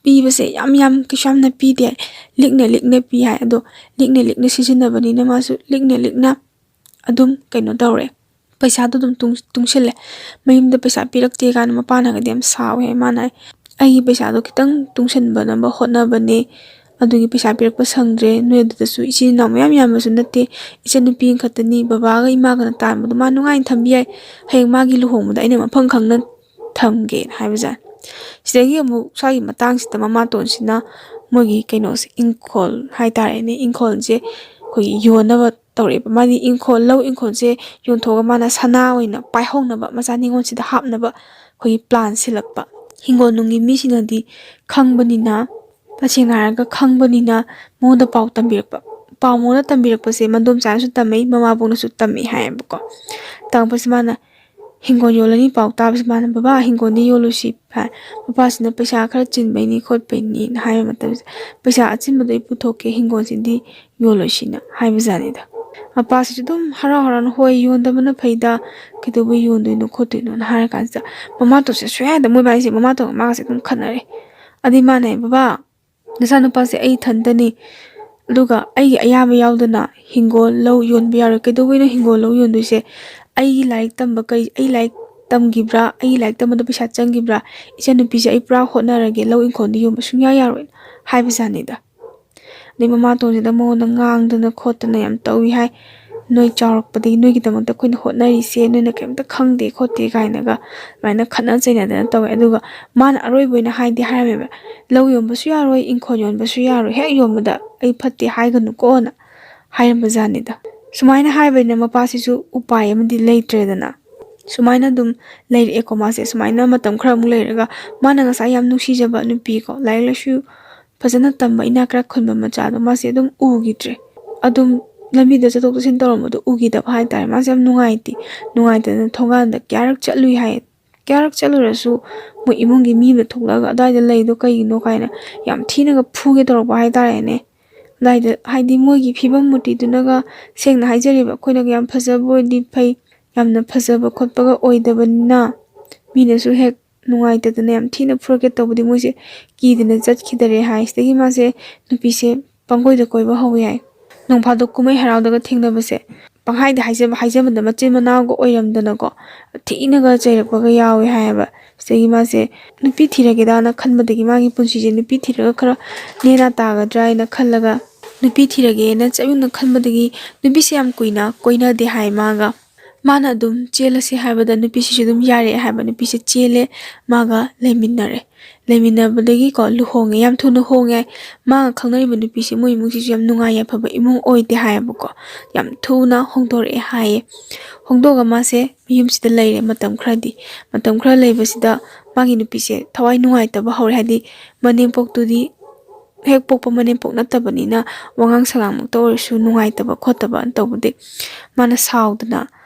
पीबसे याम किशामना पीदे लिखने पी हाय अदो लिखने सिजिनबनिना मासु लिखने अदुम कइनो तौरे पैसा दुम तुंगसिले मयुमदा पैसा पिरक्ते गान मपानागदि याम सावे माना अई पैसा दो खितंग तुंगसनबनबा होटनबने अदुगी पैसा पिरक्पा संग्रे नोयदसु इसिन नाम यामसु नते इचनुपी खतनी बाबागा इमागना तामदो मा नुंगाइन थंबि याय हेंग मागी लुहोंगदा अइना मफंग खंगना थमगे हाइबजा सिदगी अमु स्वागी मतांगसिता ममा तोनसिना मोगी कइनोस इंखोल हाइतारेने इंखोलजे कोई योनबा तौरेबा मानी इंखोल लौ इंखोलजे योनथोगा माना सना ओइना पाइहोंगनबा मचा निंगोनसिदा हापनबा कोई प्लान सिलक्पा हिंगोन नुंगी मिसिनदी खंगबनिना तसेंग हारगा खंगबनिना मोदा पाउ तंबिरकपा पाउ मोदा तंबिरकपसे मंदोम चानसु तमै ममा बोनसु तमै हायबको तंगपस माना हिंगोन योलनी पाउ ताबस माना बाबा हिंगोनी योलुसी फा बाबासिना पैसा खरा चिनबैनी खोटबैनी हाय मतम पैसा अचिनबदै पुथोके हिंगोन सिंदी योलुसीना हायबजानिदा अपासी दुम हरा हरान होय योंदबना फैदा किदोबो योंदोइनो खोटोइनो हार कांसा ममा तोसे सुयादा मोबाइसे ममा तो मासे दुम खनरे अदि माने बाबा नसानु पासे अई थंदनी दुगा अई अयाबा यावदना हिंगोल लौ योनबा यारो किदोबोइनो हिंगोल लौ योंदोइसे अई लाइक तंबा कई अई लाइक तमगिब्रा अई लाइक तमदो पैसा चंगिब्रा इचनुपीसे अई पुरा होटनरगे लौ इंखोंदी योंबा सुंया यारोइन हाइबजानिदा ने ममा तोंसिदा मोना ngang खोटना याम तौई हाय ꯅꯣꯏ ꯆꯥꯎꯔꯛꯄꯗꯒꯤ ꯅꯣꯏꯒꯤꯗꯃꯛꯇ ꯑꯩꯈꯣꯏꯅ ꯍꯣꯠꯅꯔꯤꯁꯦ ꯅꯣꯏꯅ ꯀꯩꯝꯇ ꯈꯪꯗꯦ ꯈꯣꯠꯇꯦ ꯀꯥꯏꯅꯒ ꯑꯗꯨꯃꯥꯏꯅ ꯈꯠꯅ ꯆꯩꯅꯗꯅ ꯇꯧꯋꯦ ꯑꯗꯨꯒ ꯃꯥꯅ ꯑꯔꯣꯏꯕ ꯑꯣꯏꯅ ꯍꯥꯏꯔꯝꯃꯦꯕ ꯂꯧ ꯌꯣꯟꯕꯁꯨ ꯌꯥꯔꯣꯏ ꯏꯪꯈꯣꯜ ꯌꯣꯟꯕꯁꯨ ꯌꯥꯔꯣꯏ ꯍꯦꯛ ꯌꯣꯟꯕꯗ ꯑꯩ ꯐꯠꯇꯦ ꯍꯥꯏꯒꯅꯨꯀꯣꯅ ꯍꯥꯏꯔꯝꯕ ꯖꯥꯠꯅꯤꯗ ꯁꯨꯃꯥꯏꯅ ꯍꯥꯏꯕꯅꯤꯅ ꯃꯄꯥꯁꯤꯁꯨ ꯎꯄꯥꯏ ꯑꯃꯗꯤ ꯂꯩꯇ꯭ꯔꯦꯗꯅ ꯁꯨꯃꯥꯏꯅ ꯑꯗꯨꯝ ꯂꯩꯔꯛꯑꯦꯀꯣ ꯃꯥꯁꯦ ꯁꯨꯃꯥꯏꯅ ꯃꯇꯝ ꯈꯔꯃꯨꯛ ꯂꯩꯔꯒ ꯃꯥꯅ ꯉꯁꯥꯏ ꯌꯥꯝ ꯅꯨꯡꯁꯤꯖꯕ ꯅꯨꯄꯤꯀꯣ ꯂꯥꯏꯔꯤꯛ ꯂꯥꯏꯁꯨ ꯐꯖꯅ ꯇꯝꯕ ꯏꯅꯥꯛ ꯈꯔ ꯈꯨꯟꯕ ꯃꯆꯥꯗꯣ ꯃꯥꯁꯦ ꯑꯗꯨꯝ ꯎꯈꯤꯗ꯭ꯔꯦ ꯑꯗꯨꯝ ꯂꯝꯕꯤꯗ ꯆꯠꯊꯣꯛ ꯆꯠꯁꯤꯟ ꯇꯧꯔꯝꯕꯗꯣ ꯎꯈꯤꯗꯕ ꯍꯥꯏꯇꯥꯔꯦ ꯃꯥꯁꯦ ꯌꯥꯝ ꯅꯨꯡꯉꯥꯏꯇꯗꯅ ꯊꯣꯡꯒꯥꯟꯗ ꯀꯌꯥꯔꯛ ꯆꯠꯂꯨꯏ ꯍꯥꯏꯌꯦ ꯀꯌꯥꯔꯛ ꯆꯠꯂꯨꯔꯁꯨ ꯃꯣꯏ ꯏꯃꯨꯡꯒꯤ ꯃꯤ ꯑꯃ ꯊꯣꯛꯂꯛꯑꯒ ꯑꯗꯥꯏꯗ ꯂꯩꯗꯣ ꯀꯩꯒꯤꯅꯣ ꯀꯥꯏꯅ ꯌꯥꯝ ꯊꯤꯅꯒ ꯐꯨꯒꯦ ꯇꯧꯔꯛꯄ ꯍꯥꯏꯇꯥꯔꯦꯅꯦ ꯑꯗꯥꯏꯗ ꯍꯥꯏꯗꯤ ꯃꯣꯏꯒꯤ ꯐꯤꯕꯝ ꯃꯨꯔꯇꯤꯗꯨꯅꯒ ꯁꯦꯡꯅ ꯍꯥꯏꯖꯔꯤꯕ ꯑꯩꯈꯣꯏꯅꯒ ꯌꯥꯝ ꯐꯖꯕ ꯑꯣꯏꯔꯗꯤ ꯐꯩ ꯌꯥꯝꯅ ꯐꯖꯕ ꯈꯣꯠꯄꯒ ꯑꯣꯏꯗꯕꯅꯤꯅ ꯃꯤꯅꯁꯨ ꯍꯦꯛ ꯅꯨꯡꯉꯥꯏꯇꯗꯅ ꯌꯥꯝ ꯊꯤꯅ ꯐꯨꯔꯛꯀꯦ ꯇꯧꯕꯗꯤ ꯃꯣꯏꯁꯦ ꯀꯤꯗꯅ ꯆꯠꯈꯤꯗꯔꯦ ꯍꯥꯏ ꯁꯤꯗꯒꯤ ꯃꯥꯁꯦ ꯅꯨꯄꯤꯁꯦ ꯄꯪꯀꯣꯏꯗ ꯀꯣꯏꯕ ꯍꯧꯋꯦ ꯍꯥꯏ ꯅꯣꯡ ꯐꯥꯗꯣꯛ ꯀꯨꯝꯍꯩ ꯍꯔꯥꯎꯗꯒ ꯊꯦꯡꯅꯕꯁꯦ ꯄꯪꯍꯥꯏꯗ ꯍꯥꯏꯖꯕꯗ ꯃꯆꯤꯟ ꯃꯅꯥꯎꯒ ꯑꯣꯏꯔꯝꯗꯅꯀꯣ ꯊꯤꯅꯒ ꯆꯩꯔꯛꯄꯒ ꯌꯥꯎꯋꯦ ꯍꯥꯏꯌꯦꯕ ꯁꯤꯗꯒꯤ ꯃꯥꯁꯦ ꯅꯨꯄꯤ ꯊꯤꯔꯒꯦꯗꯥꯅ ꯈꯟꯕꯗꯒꯤ ꯃꯥꯒꯤ ꯄꯨꯟꯁꯤꯁꯦ ꯅꯨꯄꯤ ꯊꯤꯔꯒ ꯈꯔ ꯅꯦꯅꯥ ꯇꯥꯒꯗ꯭ꯔꯥ ꯍꯥꯏꯅ ꯈꯜꯂꯒ ꯅꯨꯄꯤ ꯊꯤꯔꯒꯦꯅ ꯆꯌꯨꯝꯅ ꯈꯟꯕꯗꯒꯤ ꯅꯨꯄꯤꯁꯦ ꯌꯥꯝ ꯀꯨꯏꯅ ꯀꯣꯏꯅꯗꯦ ꯍꯥꯏ ꯃꯥꯅ ꯑꯗꯨꯝ ꯆꯦꯜꯂꯁꯤ ꯍꯥꯏꯕꯗ ꯅꯨꯄꯤꯁꯤꯁꯨ ꯑꯗꯨꯝ ꯌꯥꯔꯦ ꯍꯥꯏꯕ ꯅꯨꯄꯤꯁꯦ ꯆꯦꯜꯂꯦ ꯃꯥꯒ ꯂꯩꯃꯤꯟꯅꯕꯗꯒꯤꯀꯣ ꯂꯨꯍꯣꯡꯉꯦ ꯌꯥꯝ ꯊꯨꯅ ꯍꯣꯡꯉꯦ ꯃꯥꯒ ꯈꯪꯅꯔꯤꯕ ꯅꯨꯄꯤꯁꯦ ꯃꯣꯏ ꯏꯃꯨꯡꯁꯤꯁꯨ ꯌꯥꯝ ꯅꯨꯡꯉꯥꯏ ꯌꯥꯏꯐꯕ ꯏꯃꯨꯡ ꯑꯣꯏꯗꯦ ꯍꯥꯏꯌꯦꯕꯀꯣ ꯌꯥꯝ ꯊꯨꯅ ꯍꯣꯡꯗꯣꯔꯛꯑꯦ ꯍꯥꯏꯌꯦ ꯍꯣꯡꯗꯣꯛꯑꯒ ꯃꯥꯁꯦ ꯃꯌꯨꯝꯁꯤꯗ ꯂꯩꯔꯦ ꯃꯇꯝ ꯈꯔ ꯂꯩꯕꯁꯤꯗ ꯃꯥꯒꯤ ꯅꯨꯄꯤꯁꯦ ꯊꯋꯥꯏ ꯅꯨꯡꯉꯥꯏꯇꯕ ꯍꯧꯔꯦ ꯍꯥꯏꯗꯤ ꯃꯅꯦꯝꯄꯣꯛꯇꯨꯗꯤ ꯍꯦꯛ ꯄꯣꯛꯄ ꯃꯅꯦꯝꯄꯣꯛ ꯅꯠꯇꯕꯅꯤꯅ ꯋꯥꯉꯥꯡ ꯁꯉꯥꯡꯃꯛꯇ ꯑꯣꯏꯔꯁꯨ ꯅꯨꯡꯉꯥꯏꯇꯕ ꯈꯣꯠꯇꯕ ꯇꯧꯕꯗꯤ ꯃꯥꯅ ꯁꯥꯎꯗꯅ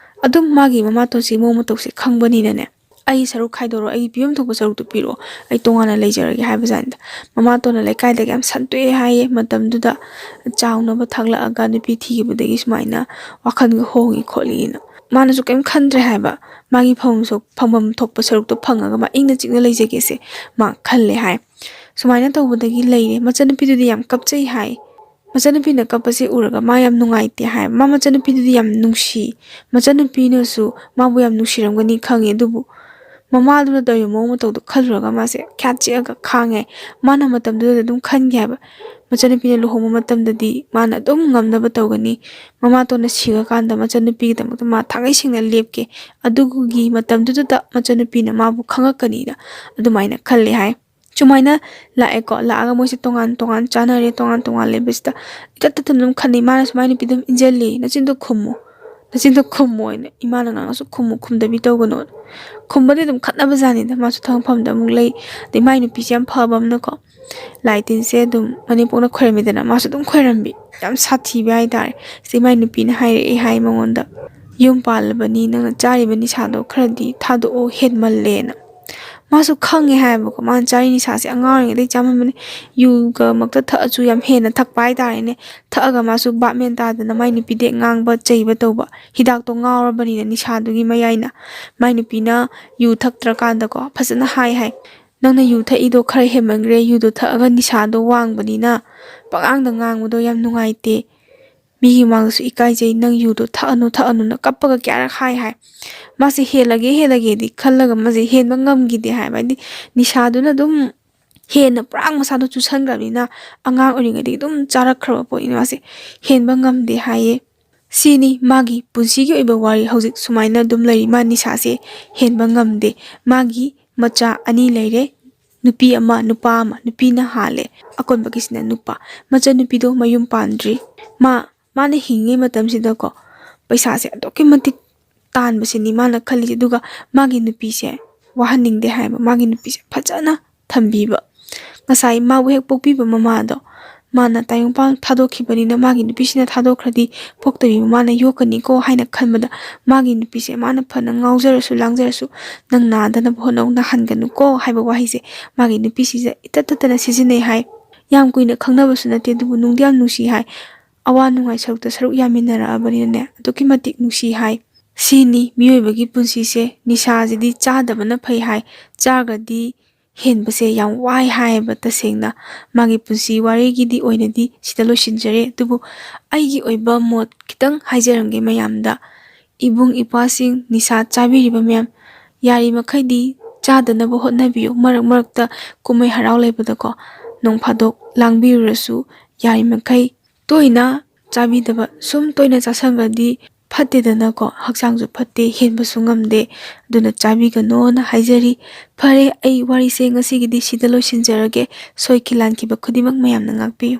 ꯑꯗꯨꯝ ꯃꯥꯒꯤ ꯃꯃꯥꯇꯣꯟꯁꯤ ꯃꯑꯣꯡ ꯃꯇꯧꯁꯤ ꯈꯪꯕꯅꯤꯅꯅꯦ ꯑꯩ ꯁꯔꯨꯛ ꯈꯥꯏꯗꯣꯔꯣ ꯑꯩ ꯄꯤꯐꯝ ꯊꯣꯛꯄ ꯁꯔꯨꯛꯇꯨ ꯄꯤꯔꯛꯑꯣ ꯑꯩ ꯇꯣꯉꯥꯟꯅ ꯂꯩꯖꯔꯒꯦ ꯍꯥꯏꯕꯖꯥꯠꯅꯤꯗ ꯃꯃꯥꯇꯣꯟꯅ ꯂꯩꯀꯥꯏꯗꯒ ꯌꯥꯝ ꯁꯟꯇꯣꯛꯑꯦ ꯍꯥꯏꯌꯦ ꯃꯇꯝꯗꯨꯗ ꯆꯥꯎꯅꯕ ꯊꯛꯂꯛꯑꯒ ꯅꯨꯄꯤ ꯊꯤꯈꯤꯕꯗꯒꯤ ꯁꯨꯃꯥꯏꯅ ꯋꯥꯈꯜꯒ ꯍꯣꯡꯉꯤ ꯈꯣꯠꯂꯤꯅ ꯃꯥꯅꯁꯨ ꯀꯩꯝ ꯈꯟꯗ꯭ꯔꯦ ꯍꯥꯏꯕ ꯃꯥꯒꯤ ꯐꯪꯐꯝ ꯊꯣꯛꯄ ꯁꯔꯨꯛꯇꯣ ꯐꯪꯉꯒ ꯃꯥ ꯏꯪꯅ ꯆꯤꯛꯅ ꯂꯩꯖꯒꯦꯁꯦ ꯃꯥ ꯈꯜꯂꯦ ꯍꯥꯏ ꯁꯨꯃꯥꯏꯅ ꯇꯧꯕꯗꯒꯤ ꯂꯩꯔꯦ ꯃꯆꯟꯅꯨꯄꯤꯗꯨꯗꯤ ꯌꯥꯝ ꯀꯞꯆꯩ ꯍꯥꯏ ꯃꯆꯟꯅꯨꯄꯤꯅ ꯀꯞꯄꯁꯦ ꯎꯔꯒ ꯃꯥ ꯌꯥꯝ ꯅꯨꯡꯉꯥꯏꯇꯦ ꯍꯥꯏ ꯃꯥ ꯃꯆꯟꯅꯨꯄꯤꯗꯨꯗꯤ ꯌꯥꯝ ꯅꯨꯡꯁꯤ ꯃꯆꯟꯅꯨꯄꯤꯅꯁꯨ ꯃꯥꯕꯨ ꯌꯥꯝ ꯅꯨꯡꯁꯤꯔꯝꯒꯅꯤ ꯈꯪꯉꯦ ꯑꯗꯨꯕꯨ ꯃꯃꯥꯗꯨꯅ ꯇꯧꯔꯤꯕ ꯃꯑꯣꯡ ꯃꯇꯧꯗꯣ ꯈꯜꯂꯨꯔꯒ ꯃꯥꯁꯦ ꯈ꯭ꯌꯥꯠ ꯆꯤꯛꯑꯒ ꯈꯥꯡꯉꯦ ꯃꯥꯅ ꯃꯇꯝꯗꯨꯗ ꯑꯗꯨꯝ ꯈꯟꯒꯦ ꯍꯥꯏꯕ ꯃꯆꯟꯅꯨꯄꯤꯅ ꯂꯨꯍꯣꯡꯕ ꯃꯇꯝꯗꯗꯤ ꯃꯥꯅ ꯑꯗꯨꯝ ꯉꯝꯅꯕ ꯇꯧꯒꯅꯤ ꯃꯃꯥꯇꯣꯟꯅ ꯁꯤꯔꯀꯥꯟꯗ ꯃꯆꯟꯅꯨꯄꯤꯒꯤꯗꯃꯛꯇ ꯃꯥ ꯊꯥꯡꯉꯩ ꯁꯦꯡꯅ ꯂꯦꯞꯀꯦ ꯑꯗꯨꯒꯤ ꯃꯇꯝꯗꯨꯗ ꯃꯆꯟꯅꯨꯄꯤꯅ ꯃꯥꯕꯨ ꯈꯪꯉꯛꯀꯅꯤꯅ ꯑꯗꯨꯃꯥꯏꯅ ꯈꯜꯂꯦ ꯍꯥꯏ ꯁꯨꯃꯥꯏꯅ ꯂꯥꯛꯑꯦꯀꯣ ꯂꯥꯛꯑꯒ ꯃꯣꯏꯁꯦ ꯇꯣꯉꯥꯟ ꯆꯥꯅꯔꯦ ꯇꯣꯉꯥꯟ ꯂꯩꯕꯁꯤꯗ ꯏꯇꯠ ꯇꯠꯇꯅ ꯑꯗꯨꯝ ꯈꯟꯅꯩ ꯃꯥꯅ ꯁꯨꯃꯥꯏꯅ ꯅꯨꯄꯤ ꯑꯗꯨꯝ ꯏꯟꯖꯜꯂꯤ ꯅꯆꯤꯟꯗꯣ ꯈꯨꯝꯃꯣꯅ ꯏꯃꯥꯅ ꯉꯥꯡꯉꯁꯨ ꯈꯨꯝꯗꯕꯤ ꯇꯧꯒꯅꯣ ꯈꯨꯝꯕꯗꯤ ꯑꯗꯨꯝ ꯈꯠꯅꯕ ꯖꯥꯠꯅꯤꯗ ꯃꯥꯁꯨ ꯊꯕꯛꯐꯝꯗ ꯑꯃꯨꯛ ꯂꯩ ꯑꯗꯩ ꯃꯥꯏ ꯅꯨꯄꯤꯁꯦ ꯌꯥꯝ ꯐꯕ ꯑꯃꯅꯀꯣ ꯂꯥꯏ ꯇꯤꯟꯁꯦ ꯑꯗꯨꯝ ꯃꯅꯦꯝꯄꯣꯛꯅ ꯈꯣꯏꯔꯝꯃꯤꯗꯅ ꯃꯥꯁꯨ ꯑꯗꯨꯝ ꯈꯣꯏꯔꯝꯕꯤ ꯌꯥꯝ ꯁꯥꯊꯤꯕ ꯍꯥꯏꯇꯥꯔꯦ ꯁꯤ ꯃꯥꯏ ꯅꯨꯄꯤꯅ ꯍꯥꯏꯔꯛꯑꯦ ꯍꯥꯏ ꯃꯉꯣꯟꯗ ꯌꯨꯝ ꯄꯥꯜꯂꯕꯅꯤ ꯅꯪꯅ ꯆꯥꯔꯤꯕ ꯅꯤꯁꯥꯗꯣ ꯈꯔꯗꯤ ꯊꯥꯗꯣꯛꯑꯣ ꯍꯦꯟꯃꯜꯂꯦꯅ ꯃꯥꯁꯨ ꯈꯪꯉꯦ ꯍꯥꯏꯌꯦꯕꯀꯣ ꯃꯥꯅ ꯆꯥꯔꯤ ꯅꯤꯁꯥꯁꯦ ꯑꯉꯥꯡ ꯑꯣꯏꯔꯤꯉꯩꯗꯒꯤ ꯆꯥꯃꯟꯕꯅꯤ ꯌꯨꯒ ꯃꯛꯇ ꯊꯛꯑꯁꯨ ꯌꯥꯝ ꯍꯦꯟꯅ ꯊꯛꯄ ꯍꯥꯏꯇꯥꯔꯦꯅꯦ ꯊꯛꯑꯒ ꯃꯥꯁꯨ ꯕꯥꯞꯃꯦꯟ ꯇꯥꯗꯅ ꯃꯥꯏ ꯅꯨꯄꯤꯗ ꯉꯥꯡꯕ ꯆꯩꯕ ꯇꯧꯕ ꯍꯤꯗꯥꯛꯇꯣ ꯉꯥꯎꯔꯕꯅꯤꯅ ꯅꯤꯁꯥꯗꯨꯒꯤ ꯃꯌꯥꯏꯅ ꯃꯥꯏ ꯅꯨꯄꯤꯅ ꯌꯨ ꯊꯛꯇ꯭ꯔꯀꯥꯟꯗꯀꯣ ꯐꯖꯅ ꯍꯥꯏ ꯅꯪꯅ ꯌꯨ ꯊꯛꯏꯗꯣꯈꯔ ꯍꯦꯟꯃꯟꯈ꯭ꯔꯦ ꯌꯨꯗꯣ ꯊꯛꯑꯒ ꯅꯤꯁꯥꯗꯣ ꯋꯥꯡꯕꯅꯤꯅ ꯄꯉꯥꯡꯗ ꯉꯥꯡꯕꯗꯣ ꯌꯥꯝ ꯅꯨꯡꯉꯥꯏꯇꯦ ꯃꯤꯒꯤ ꯃꯃꯥꯡꯗꯁꯨ ꯏꯀꯥꯏꯖꯩ ꯅꯪ ꯌꯨꯗꯣ ꯊꯛꯑꯅꯨꯅ ꯀꯞꯄꯒ ꯀꯌꯥꯔꯛ ꯍꯥꯏ ꯃꯥꯁꯦ ꯍꯦꯜꯂꯒꯦꯗꯤ ꯈꯜꯂꯒ ꯃꯥꯁꯦ ꯍꯦꯟꯕ ꯉꯝꯈꯤꯗꯦ ꯍꯥꯏꯕ ꯍꯥꯏꯗꯤ ꯅꯤꯁꯥꯗꯨꯅ ꯑꯗꯨꯝ ꯍꯦꯟꯅ ꯄꯨꯔꯥ ꯃꯁꯥꯗꯣ ꯆꯨꯁꯟꯈ꯭ꯔꯕꯅꯤꯅ ꯑꯉꯥꯡ ꯑꯣꯏꯔꯤꯉꯩꯗꯒꯤ ꯑꯗꯨꯝ ꯆꯥꯔꯛꯈ꯭ꯔꯕ ꯄꯣꯠꯅꯤꯅ ꯃꯥꯁꯦ ꯍꯦꯟꯕ ꯉꯝꯗꯦ ꯍꯥꯏꯌꯦ ꯁꯤꯅꯤ ꯃꯥꯒꯤ ꯄꯨꯟꯁꯤꯒꯤ ꯑꯣꯏꯕ ꯋꯥꯔꯤ ꯍꯧꯖꯤꯛ ꯁꯨꯃꯥꯏꯅ ꯑꯗꯨꯝ ꯂꯩꯔꯤ ꯃꯥ ꯅꯤꯁꯥꯁꯦ ꯍꯦꯟꯕ ꯉꯝꯗꯦ ꯃꯥꯒꯤ ꯃꯆꯥ 2 ꯂꯩꯔꯦ ꯅꯨꯄꯤ ꯑꯃ ꯅꯨꯄꯥ ꯑꯃ ꯅꯨꯄꯤꯅ ꯍꯥꯜꯂꯦ ꯑꯀꯣꯟꯕꯒꯤꯁꯤꯅ ꯅꯨꯄꯥ ꯃꯆꯟꯅꯨꯄꯤꯗꯣ ꯃꯌꯨꯝ ꯄꯥꯟꯗ꯭ꯔꯤ ꯃꯥꯅ ꯍꯤꯡꯉꯤꯉꯩ ꯃꯇꯝꯁꯤꯗꯀꯣ ꯄꯩꯁꯥꯁꯦ ꯑꯗꯨꯛꯀꯤ ꯃꯇꯤꯛ ꯇꯥꯟꯕꯁꯤꯅꯤ ꯃꯥꯅ ꯈꯜꯂꯤꯁꯦ ꯑꯗꯨꯒ ꯃꯥꯒꯤ ꯅꯨꯄꯤꯁꯦ ꯋꯥꯍꯟꯅꯤꯡꯗꯦ ꯍꯥꯏꯕ ꯃꯥꯒꯤ ꯅꯨꯄꯤꯁꯦ ꯐꯖꯅ ꯊꯝꯕꯤꯕ ꯉꯁꯥꯏ ꯃꯥꯕꯨ ꯍꯦꯛ ꯄꯣꯛꯄꯤꯕ ꯃꯃꯥꯗꯣ ꯃꯥꯅ ꯇꯥꯏꯌꯣꯟꯄꯥꯟ ꯊꯥꯗꯣꯛꯈꯤꯕꯅꯤꯅ ꯃꯥꯒꯤ ꯅꯨꯄꯤꯁꯤꯅ ꯊꯥꯗꯣꯛꯈ꯭ꯔꯗꯤ ꯄꯣꯛꯇꯕꯤ ꯃꯃꯥꯅ ꯌꯣꯛꯀꯅꯤꯀꯣ ꯍꯥꯏꯅ ꯈꯟꯕꯗ ꯃꯥꯒꯤ ꯅꯨꯄꯤꯁꯦ ꯃꯥꯅ ꯐꯅ ꯉꯥꯎꯖꯔꯁꯨ ꯂꯥꯡꯖꯔꯁꯨ ꯅꯪ ꯅꯥꯗꯅꯕ ꯍꯣꯠꯅꯧ ꯅꯥꯍꯟꯒꯅꯨꯀꯣ ꯍꯥꯏꯕ ꯋꯥꯍꯩꯁꯦ ꯃꯥꯒꯤ ꯅꯨꯄꯤꯁꯤꯗ ꯏꯇꯠ ꯇꯠꯇꯅ ꯁꯤꯖꯤꯟꯅꯩ ꯍꯥꯏ ꯌꯥꯝ ꯀꯨꯏꯅ ꯈꯪꯅꯕꯁꯨ ꯅꯠꯇꯦ ꯑꯗꯨꯕꯨ ꯅꯨꯡꯗꯤ ꯌꯥꯝ ꯅꯨꯡꯁꯤ ꯍꯥꯏ ꯑꯋꯥ ꯅꯨꯡꯉꯥꯏ ꯁꯔꯨꯛꯇ ꯁꯔꯨꯛ ꯌꯥꯃꯤꯟꯅꯔꯛꯑꯕꯅꯤꯅꯅꯦ ꯑꯗꯨꯛꯀꯤ ꯃꯇꯤꯛ ꯅꯨꯡꯁꯤ ꯍꯥꯏ ꯁꯤꯅꯤ ꯃꯤꯑꯣꯏꯕꯒꯤ ꯄꯨꯟꯁꯤꯁꯦ ꯅꯤꯁꯥꯁꯤꯗꯤ ꯆꯥꯗꯕꯅ ꯐꯩ ꯍꯥꯏ ꯆꯥꯒ꯭ꯔꯗꯤ ꯍꯦꯟꯕꯁꯦ ꯌꯥꯝ ꯋꯥꯏ ꯍꯥꯏꯌꯦꯕ ꯇꯁꯦꯡꯅ ꯃꯥꯒꯤ ꯄꯨꯟꯁꯤ ꯋꯥꯔꯤꯒꯤꯗꯤ ꯑꯣꯏꯅꯗꯤ ꯁꯤꯗ ꯂꯣꯏꯁꯤꯟꯖꯔꯦ ꯑꯗꯨꯕꯨ ꯑꯩꯒꯤ ꯑꯣꯏꯕ ꯃꯣꯠ ꯈꯤꯇꯪ ꯍꯥꯏꯖꯔꯝꯒꯦ ꯃꯌꯥꯝꯗ ꯏꯕꯨꯡ ꯏꯄ꯭ꯋꯥꯁꯤꯡ ꯅꯤꯁꯥ ꯆꯥꯕꯤꯔꯤꯕ ꯃꯌꯥꯝ ꯌꯥꯔꯤꯃꯈꯩꯗꯤ ꯆꯥꯗꯅꯕ ꯍꯣꯠꯅꯕꯤꯌꯨ ꯃꯔꯛꯇ ꯀꯨꯝꯍꯩ ꯍꯔꯥꯎ ꯂꯩꯕꯗꯀꯣ ꯅꯣꯡ ꯐꯥꯗꯣꯛ ꯂꯥꯡꯕꯤꯔꯨꯔꯁꯨ ꯌꯥꯔꯤꯃꯈꯩ ꯇꯣꯏꯅ ꯆꯥꯕꯤꯗꯕ ꯁꯨꯝ ꯇꯣꯏꯅ ꯆꯥꯁꯟꯕꯗꯤ ꯐꯠꯇꯦꯗꯅꯀꯣ, ꯍꯛꯆꯥꯡꯁꯨ ꯐꯠꯇꯦ, ꯍꯦꯟꯕꯁꯨ ꯉꯝꯗꯦ, ꯑꯗꯨꯅ ꯆꯥꯕꯤꯒꯅꯣꯅ ꯍꯥꯏꯖꯔꯤ꯫ ꯐꯔꯦ, ꯑꯩ ꯋꯥꯔꯤꯁꯦ ꯉꯁꯤꯒꯤꯗꯤ ꯁꯤꯗ ꯂꯣꯏꯁꯤꯟꯖꯔꯒꯦ꯫ ꯁꯣꯏꯈꯤ ꯂꯥꯟꯈꯤꯕ ꯈꯨꯗꯤꯡꯃꯛ ꯃꯌꯥꯝꯅ ꯉꯥꯛꯄꯤꯌꯨ꯫